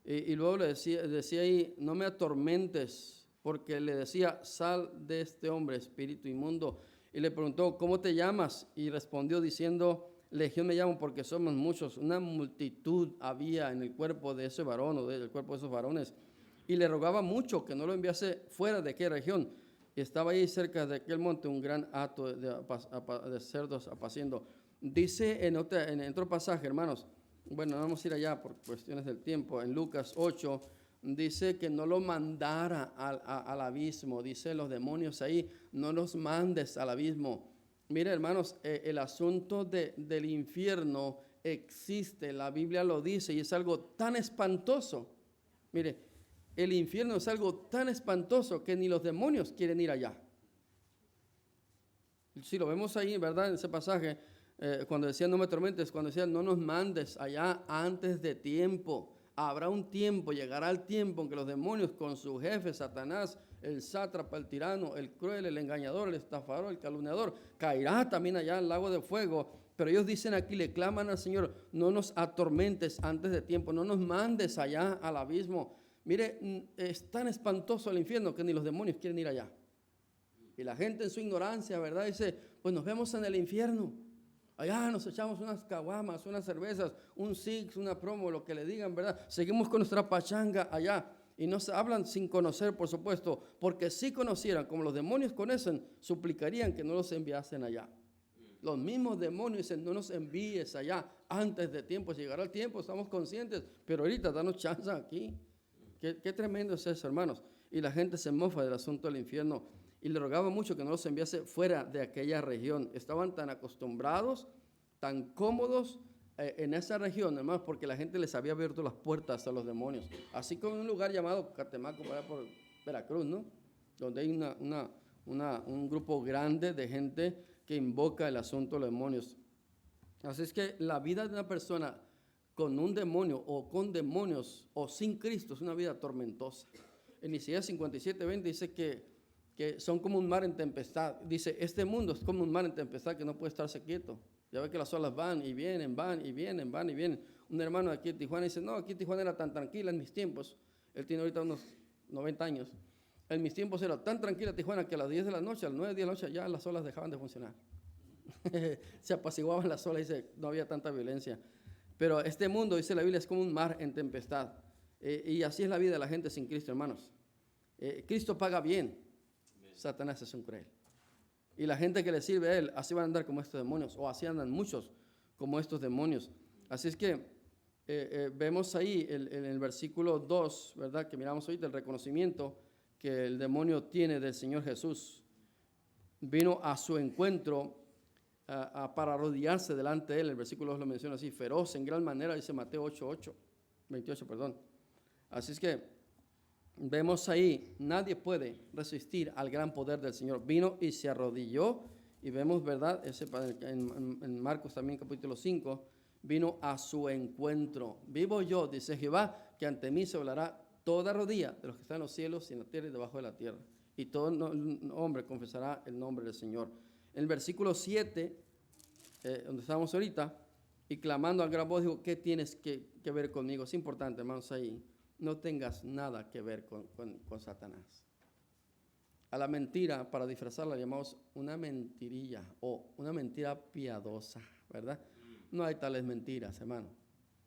Y luego le decía ahí, no me atormentes, porque le decía, sal de este hombre, espíritu inmundo. Y le preguntó, ¿cómo te llamas? Y respondió diciendo, Legión me llamo porque somos muchos. Una multitud había en el cuerpo de ese varón o del cuerpo de esos varones. Y le rogaba mucho que no lo enviase fuera de aquella región. Y estaba ahí cerca de aquel monte un gran hato de cerdos apaciendo. Dice en otro pasaje, hermanos, bueno, vamos a ir allá por cuestiones del tiempo, en Lucas 8, dice que no lo mandara al abismo. Dice los demonios ahí, no los mandes al abismo. Mire, hermanos, el asunto del infierno existe, la Biblia lo dice y es algo tan espantoso. Mire, el infierno es algo tan espantoso que ni los demonios quieren ir allá. Si lo vemos ahí, ¿verdad? En ese pasaje, cuando decía no me atormentes, cuando decía no nos mandes allá antes de tiempo. Habrá un tiempo, llegará el tiempo en que los demonios con su jefe, Satanás, el sátrapa, el tirano, el cruel, el engañador, el estafador, el calumniador, caerá también allá al lago de fuego. Pero ellos dicen aquí, le claman al Señor, no nos atormentes antes de tiempo, no nos mandes allá al abismo. Mire, es tan espantoso el infierno que ni los demonios quieren ir allá. Y la gente en su ignorancia, ¿verdad? Dice, pues nos vemos en el infierno. Allá nos echamos unas caguamas, unas cervezas, un six, una promo, lo que le digan, ¿verdad? Seguimos con nuestra pachanga allá. Y nos hablan sin conocer, por supuesto, porque si conocieran, como los demonios conocen, suplicarían que no los enviasen allá. Los mismos demonios dicen, no nos envíes allá antes de tiempo. Llegará el tiempo, estamos conscientes, pero ahorita danos chance aquí. Qué tremendo es eso, hermanos. Y la gente se mofa del asunto del infierno. Y le rogaba mucho que no los enviase fuera de aquella región. Estaban tan acostumbrados, tan cómodos en esa región, hermanos, porque la gente les había abierto las puertas a los demonios. Así como en un lugar llamado Catemaco, para allá por Veracruz, ¿no? Donde hay un grupo grande de gente que invoca el asunto de los demonios. Así es que la vida de una persona con un demonio o con demonios o sin Cristo es una vida tormentosa. En Isaías 57:20 dice que son como un mar en tempestad. Dice, este mundo es como un mar en tempestad que no puede estarse quieto. Ya ve que las olas van y vienen, van y vienen, van y vienen. Un hermano aquí en Tijuana dice, no, aquí Tijuana era tan tranquila en mis tiempos. Él tiene ahorita unos 90 años. En mis tiempos era tan tranquila Tijuana que a las 10 de la noche, a las 9 de la noche ya las olas dejaban de funcionar. Se apaciguaban las olas, dice, no había tanta violencia. Pero este mundo, dice la Biblia, es como un mar en tempestad. Y así es la vida de la gente sin Cristo, hermanos. Cristo paga bien. Satanás es un cruel. Y la gente que le sirve a él, así van a andar como estos demonios, o así andan muchos como estos demonios. Así es que vemos ahí en el versículo 2, ¿verdad? Que miramos ahorita, el reconocimiento que el demonio tiene del Señor Jesús. Vino a su encuentro para arrodillarse delante de él. El versículo 2 lo menciona así, feroz en gran manera, dice Mateo 28, perdón. Así es que vemos ahí, nadie puede resistir al gran poder del Señor. Vino y se arrodilló, y vemos, ¿verdad? En Marcos también, capítulo 5, vino a su encuentro. Vivo yo, dice Jehová, que ante mí se hablará toda rodilla de los que están en los cielos y en la tierra y debajo de la tierra. Y todo hombre confesará el nombre del Señor. En el versículo 7, donde estamos ahorita, y clamando al gran voz, dijo, ¿qué tienes que ver conmigo? Es importante, hermanos, ahí. No tengas nada que ver con Satanás. A la mentira, para disfrazarla, llamamos una mentirilla o una mentira piadosa, ¿verdad? No hay tales mentiras, hermano.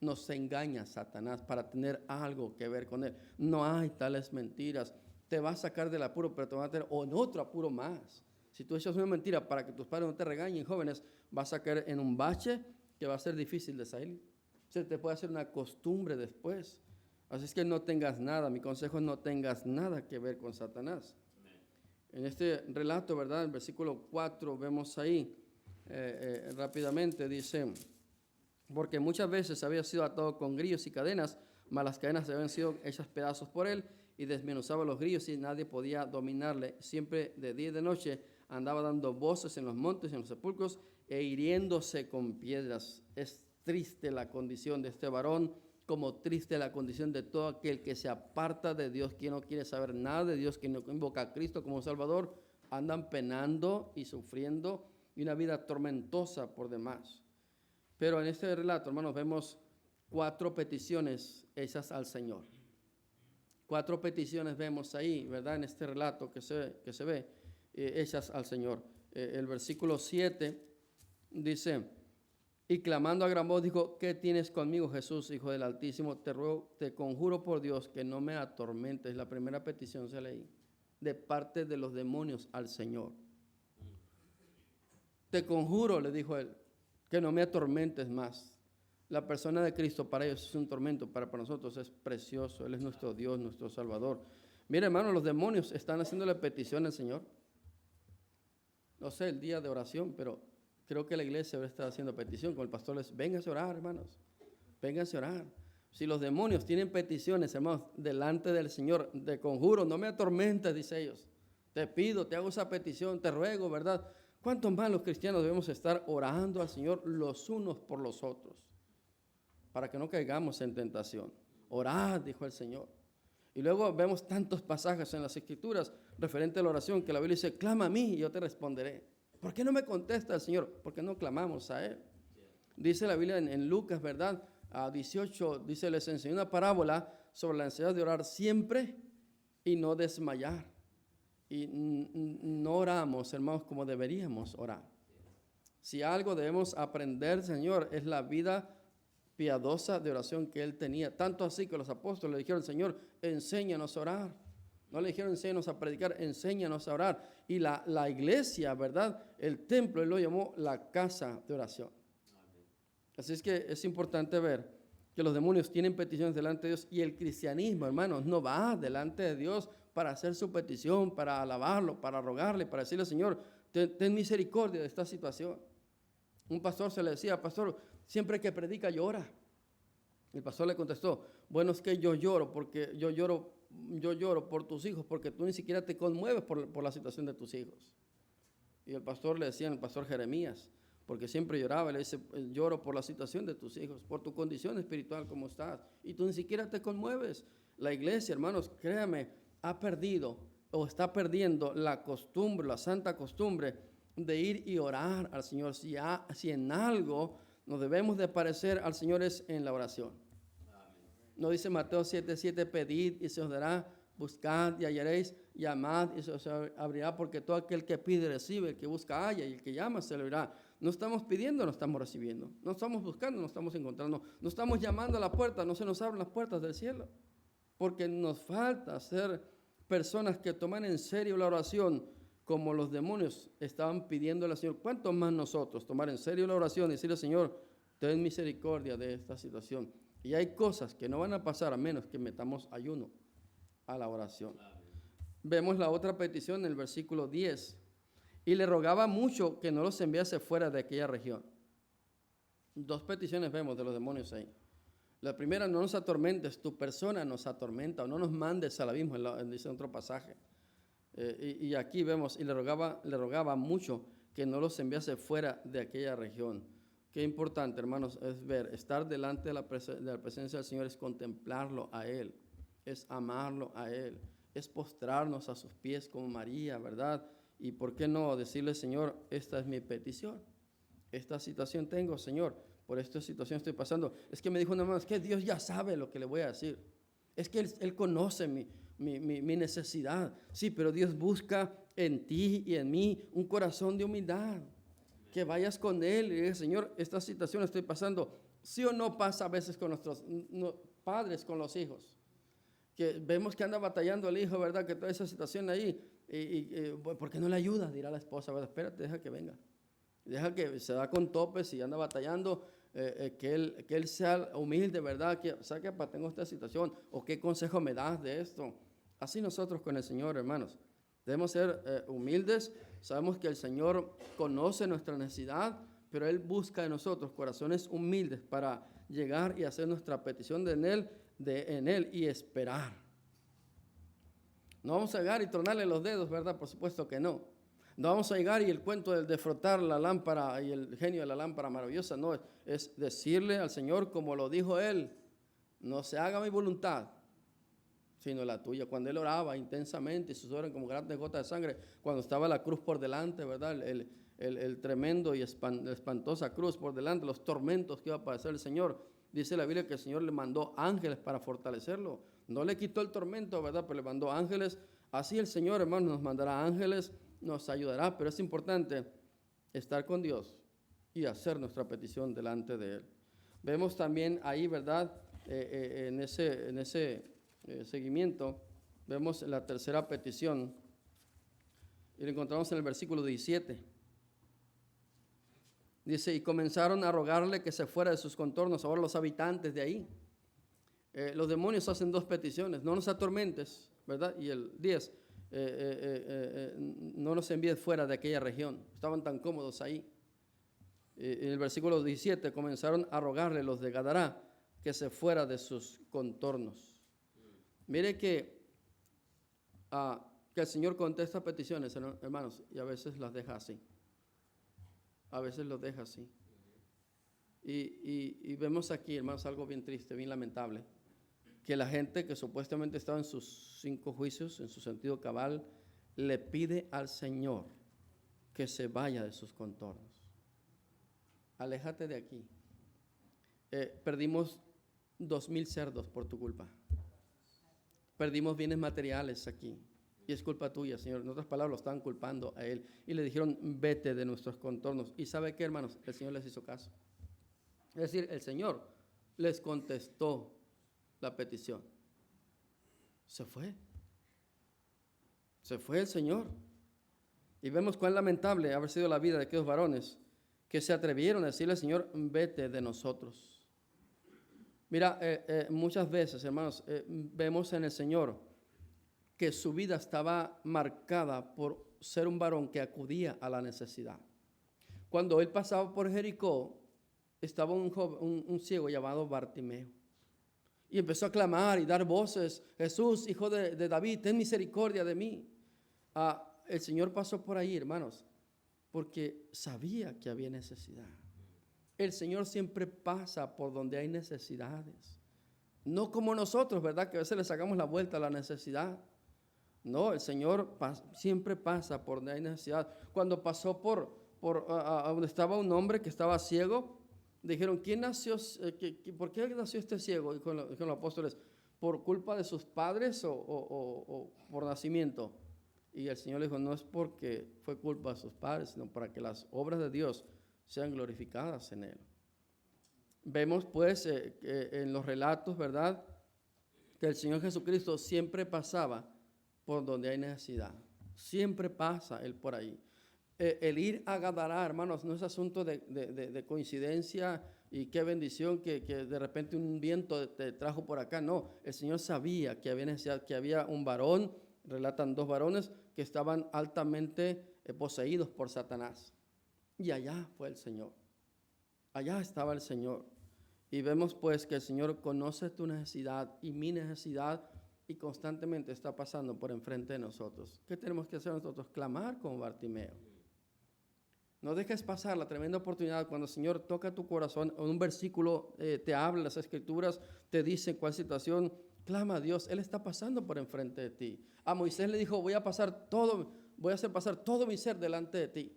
Nos engaña Satanás para tener algo que ver con él. No hay tales mentiras. Te va a sacar del apuro, pero te va a meter en otro apuro más. Si tú echas una mentira para que tus padres no te regañen, jóvenes, vas a caer en un bache que va a ser difícil de salir. Se te puede hacer una costumbre después. Así es que no tengas nada, mi consejo es no tengas nada que ver con Satanás. En este relato, ¿verdad? En el versículo 4 vemos ahí, rápidamente dice, porque muchas veces había sido atado con grillos y cadenas, mas las cadenas habían sido hechas pedazos por él, y desmenuzaba los grillos y nadie podía dominarle. Siempre de día y de noche andaba dando voces en los montes y en los sepulcros e hiriéndose con piedras. Es triste la condición de este varón, como triste la condición de todo aquel que se aparta de Dios, que no quiere saber nada de Dios, que no invoca a Cristo como Salvador. Andan penando y sufriendo y una vida tormentosa por demás. Pero en este relato, hermanos, vemos 4 peticiones hechas al Señor. 4 peticiones vemos ahí, ¿verdad? En este relato que se ve, hechas al Señor. El versículo 7 dice, y clamando a gran voz dijo, ¿qué tienes conmigo, Jesús, Hijo del Altísimo? Te ruego, te conjuro por Dios que no me atormentes. La primera petición se leí, de parte de los demonios al Señor. Te conjuro, le dijo él, que no me atormentes más. La persona de Cristo para ellos es un tormento, para nosotros es precioso. Él es nuestro Dios, nuestro Salvador. Mira, hermano, los demonios están haciéndole petición al Señor. No sé, el día de oración, pero creo que la iglesia ahora está haciendo petición. Con el pastor les, vénganse a orar, hermanos. Vénganse a orar. Si los demonios tienen peticiones, hermanos, delante del Señor, de conjuro, no me atormentes, dice ellos. Te pido, te hago esa petición, te ruego, ¿verdad? ¿Cuántos más los cristianos debemos estar orando al Señor los unos por los otros? Para que no caigamos en tentación. Orad, dijo el Señor. Y luego vemos tantos pasajes en las Escrituras referente a la oración que la Biblia dice, clama a mí y yo te responderé. ¿Por qué no me contesta el Señor? Porque no clamamos a Él. Dice la Biblia en Lucas, ¿verdad? A 18, dice, les enseñó una parábola sobre la necesidad de orar siempre y no desmayar. Y no oramos, hermanos, como deberíamos orar. Si algo debemos aprender, Señor, es la vida piadosa de oración que él tenía. Tanto así que los apóstoles le dijeron, Señor, enséñanos a orar. No le dijeron, enséñanos a predicar, enséñanos a orar. Y la iglesia, ¿verdad? El templo, él lo llamó la casa de oración. Así es que es importante ver que los demonios tienen peticiones delante de Dios y el cristianismo, hermanos, no va delante de Dios para hacer su petición, para alabarlo, para rogarle, para decirle, Señor, ten misericordia de esta situación. Un pastor se le decía, pastor, siempre que predica llora. El pastor le contestó, bueno, es que yo lloro por tus hijos, porque tú ni siquiera te conmueves por la situación de tus hijos. Y el pastor le decía, el pastor Jeremías, porque siempre lloraba, le dice, lloro por la situación de tus hijos, por tu condición espiritual como estás, y tú ni siquiera te conmueves. La iglesia, hermanos, créame, ha perdido o está perdiendo la costumbre, la santa costumbre de ir y orar al Señor. Si en algo nos debemos de parecer al Señor es en la oración. No dice Mateo 7:7, pedid y se os dará, buscad y hallaréis, llamad y se os abrirá, porque todo aquel que pide recibe, el que busca halla y el que llama se le abrirá. No estamos pidiendo, no estamos recibiendo. No estamos buscando, no estamos encontrando. No estamos llamando a la puerta, no se nos abren las puertas del cielo. Porque nos falta ser personas que toman en serio la oración como los demonios estaban pidiéndole al Señor. ¿Cuánto más nosotros tomar en serio la oración y decirle, Señor, ten misericordia de esta situación? Y hay cosas que no van a pasar a menos que metamos ayuno a la oración. Vemos la otra petición en el versículo 10. Y le rogaba mucho que no los enviase fuera de aquella región. 2 peticiones vemos de los demonios ahí. La primera, no nos atormentes, tu persona nos atormenta, o no nos mandes al abismo, dice otro pasaje. Y aquí vemos, y le rogaba mucho que no los enviase fuera de aquella región. Qué importante, hermanos, es ver, estar delante de la presencia del Señor es contemplarlo a Él, es amarlo a Él, es postrarnos a sus pies como María, ¿verdad? Y por qué no decirle, Señor, esta es mi petición, esta situación tengo, Señor, por esta situación estoy pasando. Es que me dijo una mamá, es que Dios ya sabe lo que le voy a decir, es que Él conoce mi necesidad. Sí, pero Dios busca en ti y en mí un corazón de humildad. Que vayas con Él y digas, Señor, esta situación estoy pasando. ¿Sí o no pasa a veces con nuestros padres, con los hijos? Que vemos que anda batallando el hijo, ¿verdad? Que toda esa situación ahí, ¿por qué no le ayudas? Dirá la esposa, ¿verdad? Espérate, deja que venga. Deja que se da con topes y anda batallando, que él sea humilde, ¿verdad? Que saque, para tengo esta situación, o qué consejo me das de esto. Así nosotros con el Señor, hermanos. Debemos ser humildes. Sabemos que el Señor conoce nuestra necesidad, pero Él busca de nosotros corazones humildes para llegar y hacer nuestra petición en Él y esperar. No vamos a llegar y tronarle los dedos, ¿verdad? Por supuesto que no. No vamos a llegar y el cuento de frotar la lámpara y el genio de la lámpara maravillosa, no, es decirle al Señor como lo dijo Él, no se haga mi voluntad, sino la tuya. Cuando Él oraba intensamente y sus oran como grandes gotas de sangre, cuando estaba la cruz por delante, ¿verdad? El tremendo y espantosa cruz por delante, los tormentos que iba a padecer el Señor. Dice la Biblia que el Señor le mandó ángeles para fortalecerlo. No le quitó el tormento, ¿verdad? Pero le mandó ángeles. Así el Señor, hermano, nos mandará ángeles, nos ayudará, pero es importante estar con Dios y hacer nuestra petición delante de Él. Vemos también ahí, ¿verdad? En ese seguimiento, vemos la tercera petición y lo encontramos en el versículo 17. Dice, y comenzaron a rogarle que se fuera de sus contornos. Ahora los habitantes de ahí, los demonios hacen dos peticiones: no nos atormentes, ¿verdad? Y el 10, no nos envíes fuera de aquella región. Estaban tan cómodos ahí. En el versículo 17 comenzaron a rogarle los de Gadará que se fuera de sus contornos. Mire que el Señor contesta peticiones, hermanos, y a veces las deja así. A veces los deja así. Y vemos aquí, hermanos, algo bien triste, bien lamentable, que la gente que supuestamente estaba en sus 5 juicios, en su sentido cabal, le pide al Señor que se vaya de sus contornos. Aléjate de aquí. Perdimos 2,000 cerdos por tu culpa. Perdimos bienes materiales aquí. Y es culpa tuya, Señor. En otras palabras, lo estaban culpando a Él. Y le dijeron, vete de nuestros contornos. ¿Y sabe qué, hermanos? El Señor les hizo caso. Es decir, el Señor les contestó la petición. Se fue. Se fue el Señor. Y vemos cuán lamentable haber sido la vida de aquellos varones que se atrevieron a decirle al Señor, vete de nosotros. Mira, muchas veces, hermanos, vemos en el Señor que su vida estaba marcada por ser un varón que acudía a la necesidad. Cuando él pasaba por Jericó, estaba un ciego llamado Bartimeo. Y empezó a clamar y dar voces, Jesús, hijo de David, ten misericordia de mí. El Señor pasó por ahí, hermanos, porque sabía que había necesidad. El Señor siempre pasa por donde hay necesidades. No como nosotros, ¿verdad? Que a veces le sacamos la vuelta a la necesidad. No, el Señor siempre pasa por donde hay necesidad. Cuando pasó por donde estaba un hombre que estaba ciego, dijeron, ¿quién nació? ¿Por qué nació este ciego? Dijeron los apóstoles, ¿por culpa de sus padres o por nacimiento? Y el Señor le dijo, no es porque fue culpa de sus padres, sino para que las obras de Dios sean glorificadas en Él. Vemos pues en los relatos, ¿verdad?, que el Señor Jesucristo siempre pasaba por donde hay necesidad. Siempre pasa Él por ahí. El ir a Gadará, hermanos, no es asunto de coincidencia y qué bendición que de repente un viento te trajo por acá. No, el Señor sabía que había necesidad, que había un varón, relatan 2 varones, que estaban altamente poseídos por Satanás. Y allá fue el Señor. Allá estaba el Señor. Y vemos pues que el Señor conoce tu necesidad y mi necesidad y constantemente está pasando por enfrente de nosotros. ¿Qué tenemos que hacer nosotros? Clamar como Bartimeo. No dejes pasar la tremenda oportunidad cuando el Señor toca tu corazón, en un versículo te habla, las Escrituras te dicen cuál situación, clama a Dios. Él está pasando por enfrente de ti. A Moisés le dijo, voy a hacer pasar todo mi ser delante de ti.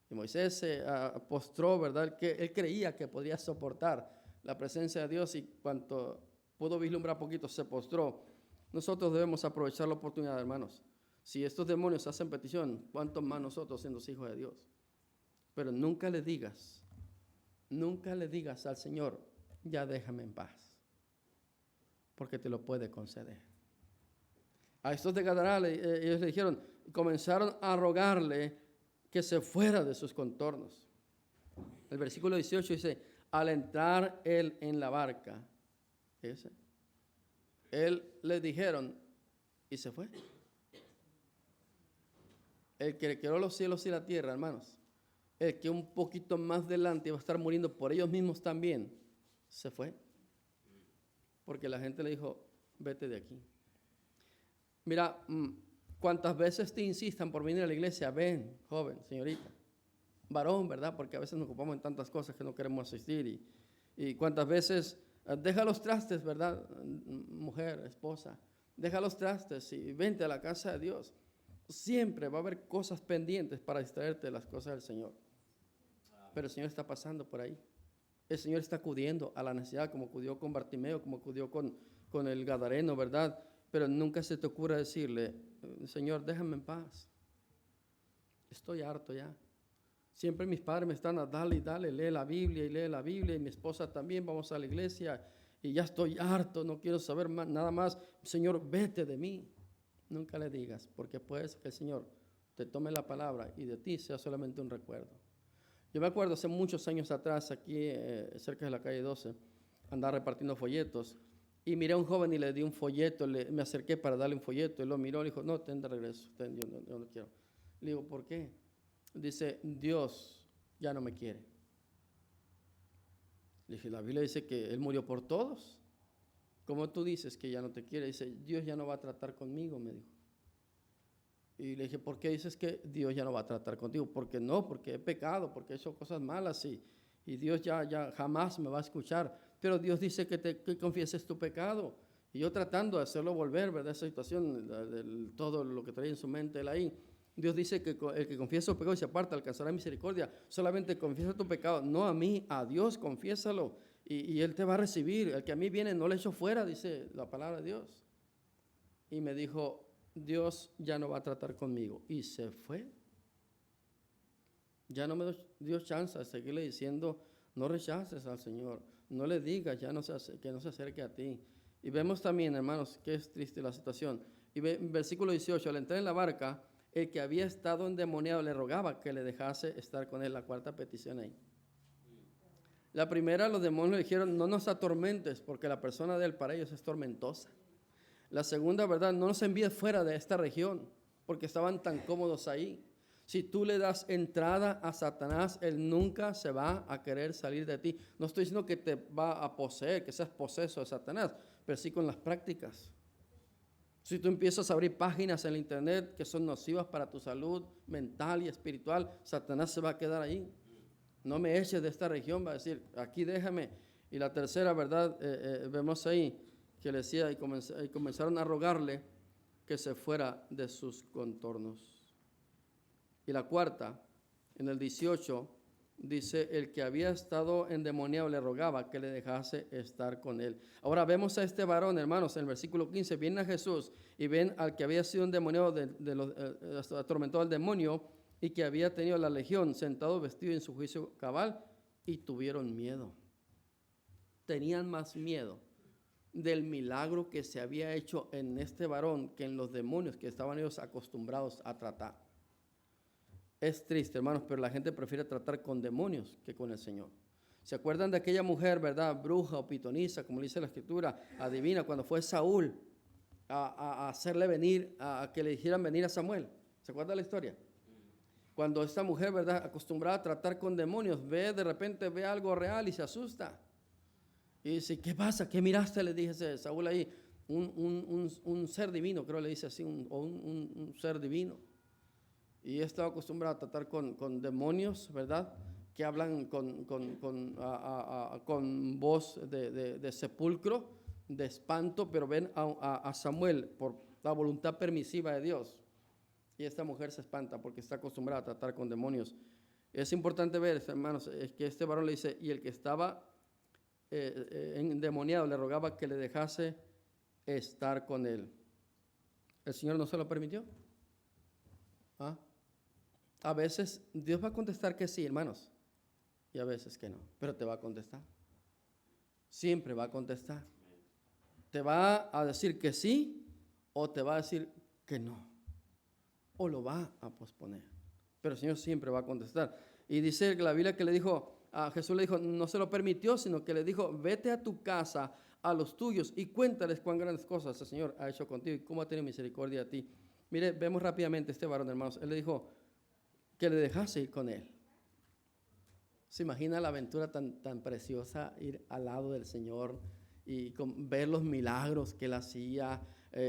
Y Moisés se postró, ¿verdad? Que él creía que podía soportar la presencia de Dios y cuanto pudo vislumbrar poquito se postró. Nosotros debemos aprovechar la oportunidad, hermanos. Si estos demonios hacen petición, ¿cuánto más nosotros siendo hijos de Dios? Pero nunca le digas al Señor, ya déjame en paz, porque te lo puede conceder. A estos de Gadará ellos le dijeron, comenzaron a rogarle que se fuera de sus contornos. El versículo 18 dice, al entrar él en la barca, él le dijeron y se fue. El que creó los cielos y la tierra, hermanos, el que un poquito más adelante iba a estar muriendo por ellos mismos también, se fue. Porque la gente le dijo, vete de aquí. Mira, cuántas veces te insistan por venir a la iglesia, ven, joven, señorita, varón, ¿verdad? Porque a veces nos ocupamos en tantas cosas que no queremos asistir. Y cuántas veces, deja los trastes, ¿verdad? Mujer, esposa, deja los trastes y vente a la casa de Dios. Siempre va a haber cosas pendientes para distraerte de las cosas del Señor. Pero el Señor está pasando por ahí. El Señor está acudiendo a la necesidad, como acudió con Bartimeo, como acudió con el Gadareno, ¿verdad? Pero nunca se te ocurra decirle, Señor, déjame en paz. Estoy harto ya. Siempre mis padres me están a dale y dale, lee la Biblia y lee la Biblia, y mi esposa también, vamos a la iglesia, y ya estoy harto, no quiero saber nada más. Señor, vete de mí. Nunca le digas, porque puede ser que el Señor te tome la palabra y de ti sea solamente un recuerdo. Yo me acuerdo hace muchos años atrás, aquí cerca de la calle 12, andaba repartiendo folletos, y miré a un joven y le di un folleto, me acerqué para darle un folleto, y lo miró y dijo, no, ten de regreso, yo no quiero. Le digo, ¿por qué? Dice, Dios ya no me quiere. Le dije, la Biblia dice que Él murió por todos. ¿Cómo tú dices que ya no te quiere? Dice, Dios ya no va a tratar conmigo, me dijo. Y le dije, ¿por qué dices que Dios ya no va a tratar contigo? Porque no, porque he pecado, porque he hecho cosas malas y Dios ya jamás me va a escuchar. Pero Dios dice que confieses tu pecado. Y yo tratando de hacerlo volver, ¿verdad? Esa situación, todo lo que traía en su mente él ahí. Dios dice que el que confiesa su pecado y se aparta alcanzará misericordia. Solamente confiesa tu pecado, no a mí, a Dios, confiésalo. Y Él te va a recibir. El que a mí viene no le echo fuera, dice la palabra de Dios. Y me dijo, Dios ya no va a tratar conmigo. Y se fue. Ya no me dio chance de seguirle diciendo, no rechaces al Señor. No le digas que no se acerque a ti. Y vemos también, hermanos, que es triste la situación. Y versículo 18, al entrar en la barca, el que había estado endemoniado le rogaba que le dejase estar con él. La cuarta petición ahí. La primera, los demonios le dijeron, no nos atormentes, porque la persona de él para ellos es tormentosa. La segunda, ¿verdad? No nos envíes fuera de esta región, porque estaban tan cómodos ahí. Si tú le das entrada a Satanás, él nunca se va a querer salir de ti. No estoy diciendo que te va a poseer, que seas poseso de Satanás, pero sí con las prácticas. Si tú empiezas a abrir páginas en el internet que son nocivas para tu salud mental y espiritual, Satanás se va a quedar ahí. No me eches de esta región, va a decir, aquí déjame. Y la tercera, ¿verdad? Vemos ahí que le decía y comenzaron a rogarle que se fuera de sus contornos. Y la cuarta, en el 18, dice, el que había estado endemoniado le rogaba que le dejase estar con él. Ahora vemos a este varón, hermanos, en el versículo 15, vienen a Jesús y ven al que había sido endemoniado, atormentado al demonio y que había tenido la legión, sentado vestido en su juicio cabal, y tuvieron miedo. Tenían más miedo del milagro que se había hecho en este varón que en los demonios que estaban ellos acostumbrados a tratar. Es triste, hermanos, pero la gente prefiere tratar con demonios que con el Señor. ¿Se acuerdan de aquella mujer, verdad, bruja o pitonisa, como dice la Escritura, adivina, cuando fue Saúl a hacerle venir, a que le dijeran venir a Samuel? ¿Se acuerdan de la historia? Cuando esta mujer, verdad, acostumbrada a tratar con demonios, de repente ve algo real y se asusta. Y dice, ¿qué pasa? ¿Qué miraste? Le dice Saúl ahí, un ser divino, creo le dice así, un ser divino. Y estaba acostumbrado a tratar con demonios, ¿verdad? Que hablan con voz de sepulcro, de espanto, pero ven a Samuel por la voluntad permisiva de Dios. Y esta mujer se espanta porque está acostumbrada a tratar con demonios. Es importante ver, hermanos, es que este varón le dice, y el que estaba endemoniado le rogaba que le dejase estar con él. ¿El Señor no se lo permitió? ¿Ah? A veces Dios va a contestar que sí, hermanos, y a veces que no, pero te va a contestar. Siempre va a contestar. Te va a decir que sí o te va a decir que no, o lo va a posponer, pero el Señor siempre va a contestar. Y dice la Biblia que le dijo, a Jesús le dijo, no se lo permitió, sino que le dijo, vete a tu casa, a los tuyos, y cuéntales cuán grandes cosas el Señor ha hecho contigo y cómo ha tenido misericordia de ti. Mire, vemos rápidamente este varón, hermanos. Él le dijo que le dejase ir con él. ¿Se imagina la aventura tan preciosa, ir al lado del Señor y ver los milagros que Él hacía,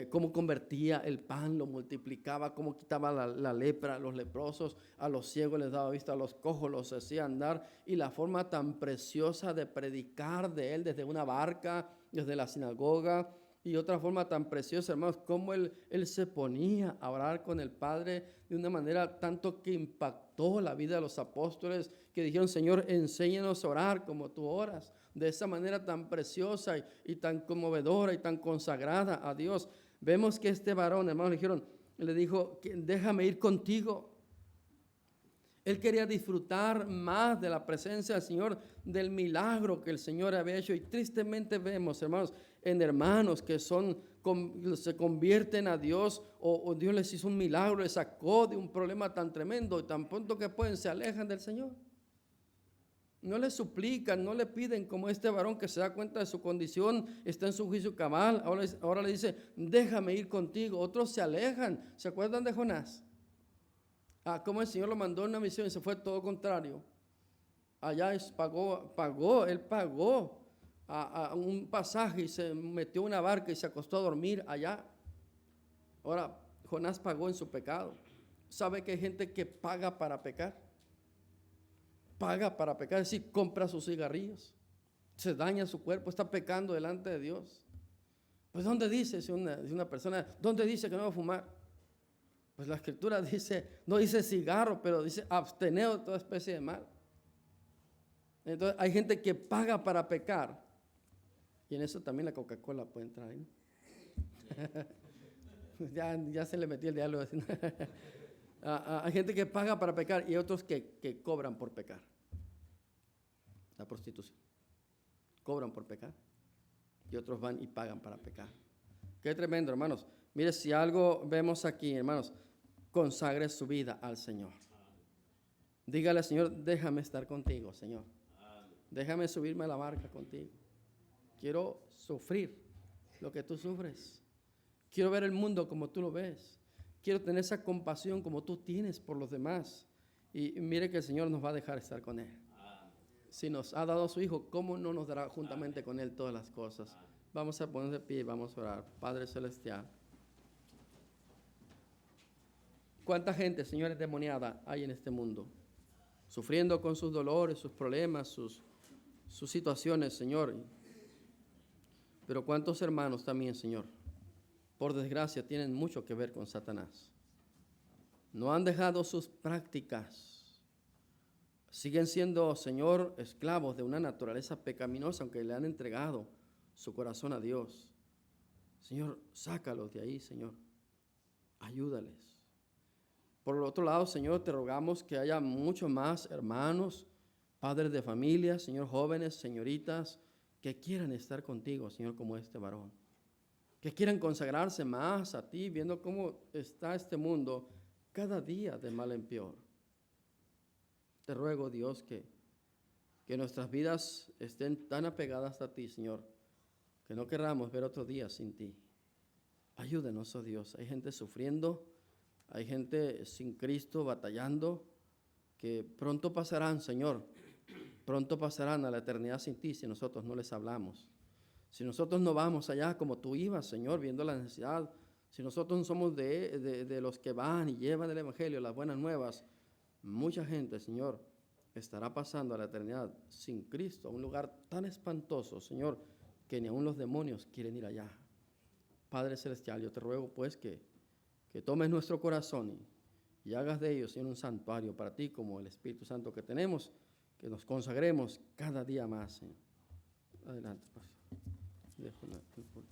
cómo convertía el pan, lo multiplicaba, cómo quitaba la lepra a los leprosos, a los ciegos les daba vista, a los cojos los hacía andar, y la forma tan preciosa de predicar de Él desde una barca, desde la sinagoga, y otra forma tan preciosa, hermanos, cómo él se ponía a orar con el Padre de una manera tanto que impactó la vida de los apóstoles, que dijeron: Señor, enséñanos a orar como tú oras, de esa manera tan preciosa y tan conmovedora y tan consagrada a Dios. Vemos que este varón, hermanos, le dijo: déjame ir contigo. Él quería disfrutar más de la presencia del Señor, del milagro que el Señor había hecho. Y tristemente vemos, hermanos, en hermanos que se convierten a Dios, o Dios les hizo un milagro, les sacó de un problema tan tremendo, y tan pronto que pueden se alejan del Señor. No le suplican, no le piden, como este varón que se da cuenta de su condición, está en su juicio cabal. Ahora le dice: déjame ir contigo. Otros se alejan. ¿Se acuerdan de Jonás? Cómo el Señor lo mandó en una misión y se fue todo contrario. Allá él pagó a un pasaje y se metió en una barca y se acostó a dormir allá. Ahora, Jonás pagó en su pecado. ¿Sabe que hay gente que paga para pecar? Paga para pecar, es decir, compra sus cigarrillos, se daña su cuerpo, está pecando delante de Dios. Pues ¿dónde dice, si una persona, dónde dice que no va a fumar? Pues la Escritura dice, no dice cigarro, pero dice absteneos de toda especie de mal. Entonces hay gente que paga para pecar, y en eso también la Coca-Cola puede entrar ahí, ¿no? ya se le metió el diálogo. Hay gente que paga para pecar y otros que cobran por pecar. La prostitución. Cobran por pecar y otros van y pagan para pecar. Qué tremendo, hermanos. Mire, si algo vemos aquí, hermanos, consagre su vida al Señor. Dígale al Señor: déjame estar contigo, Señor. Déjame subirme a la barca contigo. Quiero sufrir lo que tú sufres. Quiero ver el mundo como tú lo ves. Quiero tener esa compasión como tú tienes por los demás. Y mire que el Señor nos va a dejar estar con Él. Si nos ha dado a su Hijo, ¿cómo no nos dará juntamente con Él todas las cosas? Vamos a ponernos de pie y vamos a orar. Padre Celestial, ¿cuánta gente, Señor, endemoniada hay en este mundo? Sufriendo con sus dolores, sus problemas, sus situaciones, Señor. Pero ¿cuántos hermanos también, Señor, por desgracia, tienen mucho que ver con Satanás? No han dejado sus prácticas. Siguen siendo, Señor, esclavos de una naturaleza pecaminosa, aunque le han entregado su corazón a Dios. Señor, sácalos de ahí, Señor. Ayúdales. Por el otro lado, Señor, te rogamos que haya muchos más hermanos, padres de familia, Señor, jóvenes, señoritas, que quieran estar contigo, Señor, como este varón. Que quieran consagrarse más a ti, viendo cómo está este mundo cada día de mal en peor. Te ruego, Dios, que nuestras vidas estén tan apegadas a ti, Señor, que no querramos ver otro día sin ti. Ayúdenos, oh Dios. Hay gente sufriendo, hay gente sin Cristo batallando, que pronto pasarán, Señor, pronto pasarán a la eternidad sin ti si nosotros no les hablamos. Si nosotros no vamos allá como tú ibas, Señor, viendo la necesidad, si nosotros no somos de los que van y llevan el Evangelio, las buenas nuevas, mucha gente, Señor, estará pasando a la eternidad sin Cristo, a un lugar tan espantoso, Señor, que ni aun los demonios quieren ir allá. Padre Celestial, yo te ruego pues que tomes nuestro corazón y hagas de ellos, Señor, un santuario para ti, como el Espíritu Santo que tenemos, que nos consagremos cada día más, Señor. Adelante, pastor. Dejo el púlpito.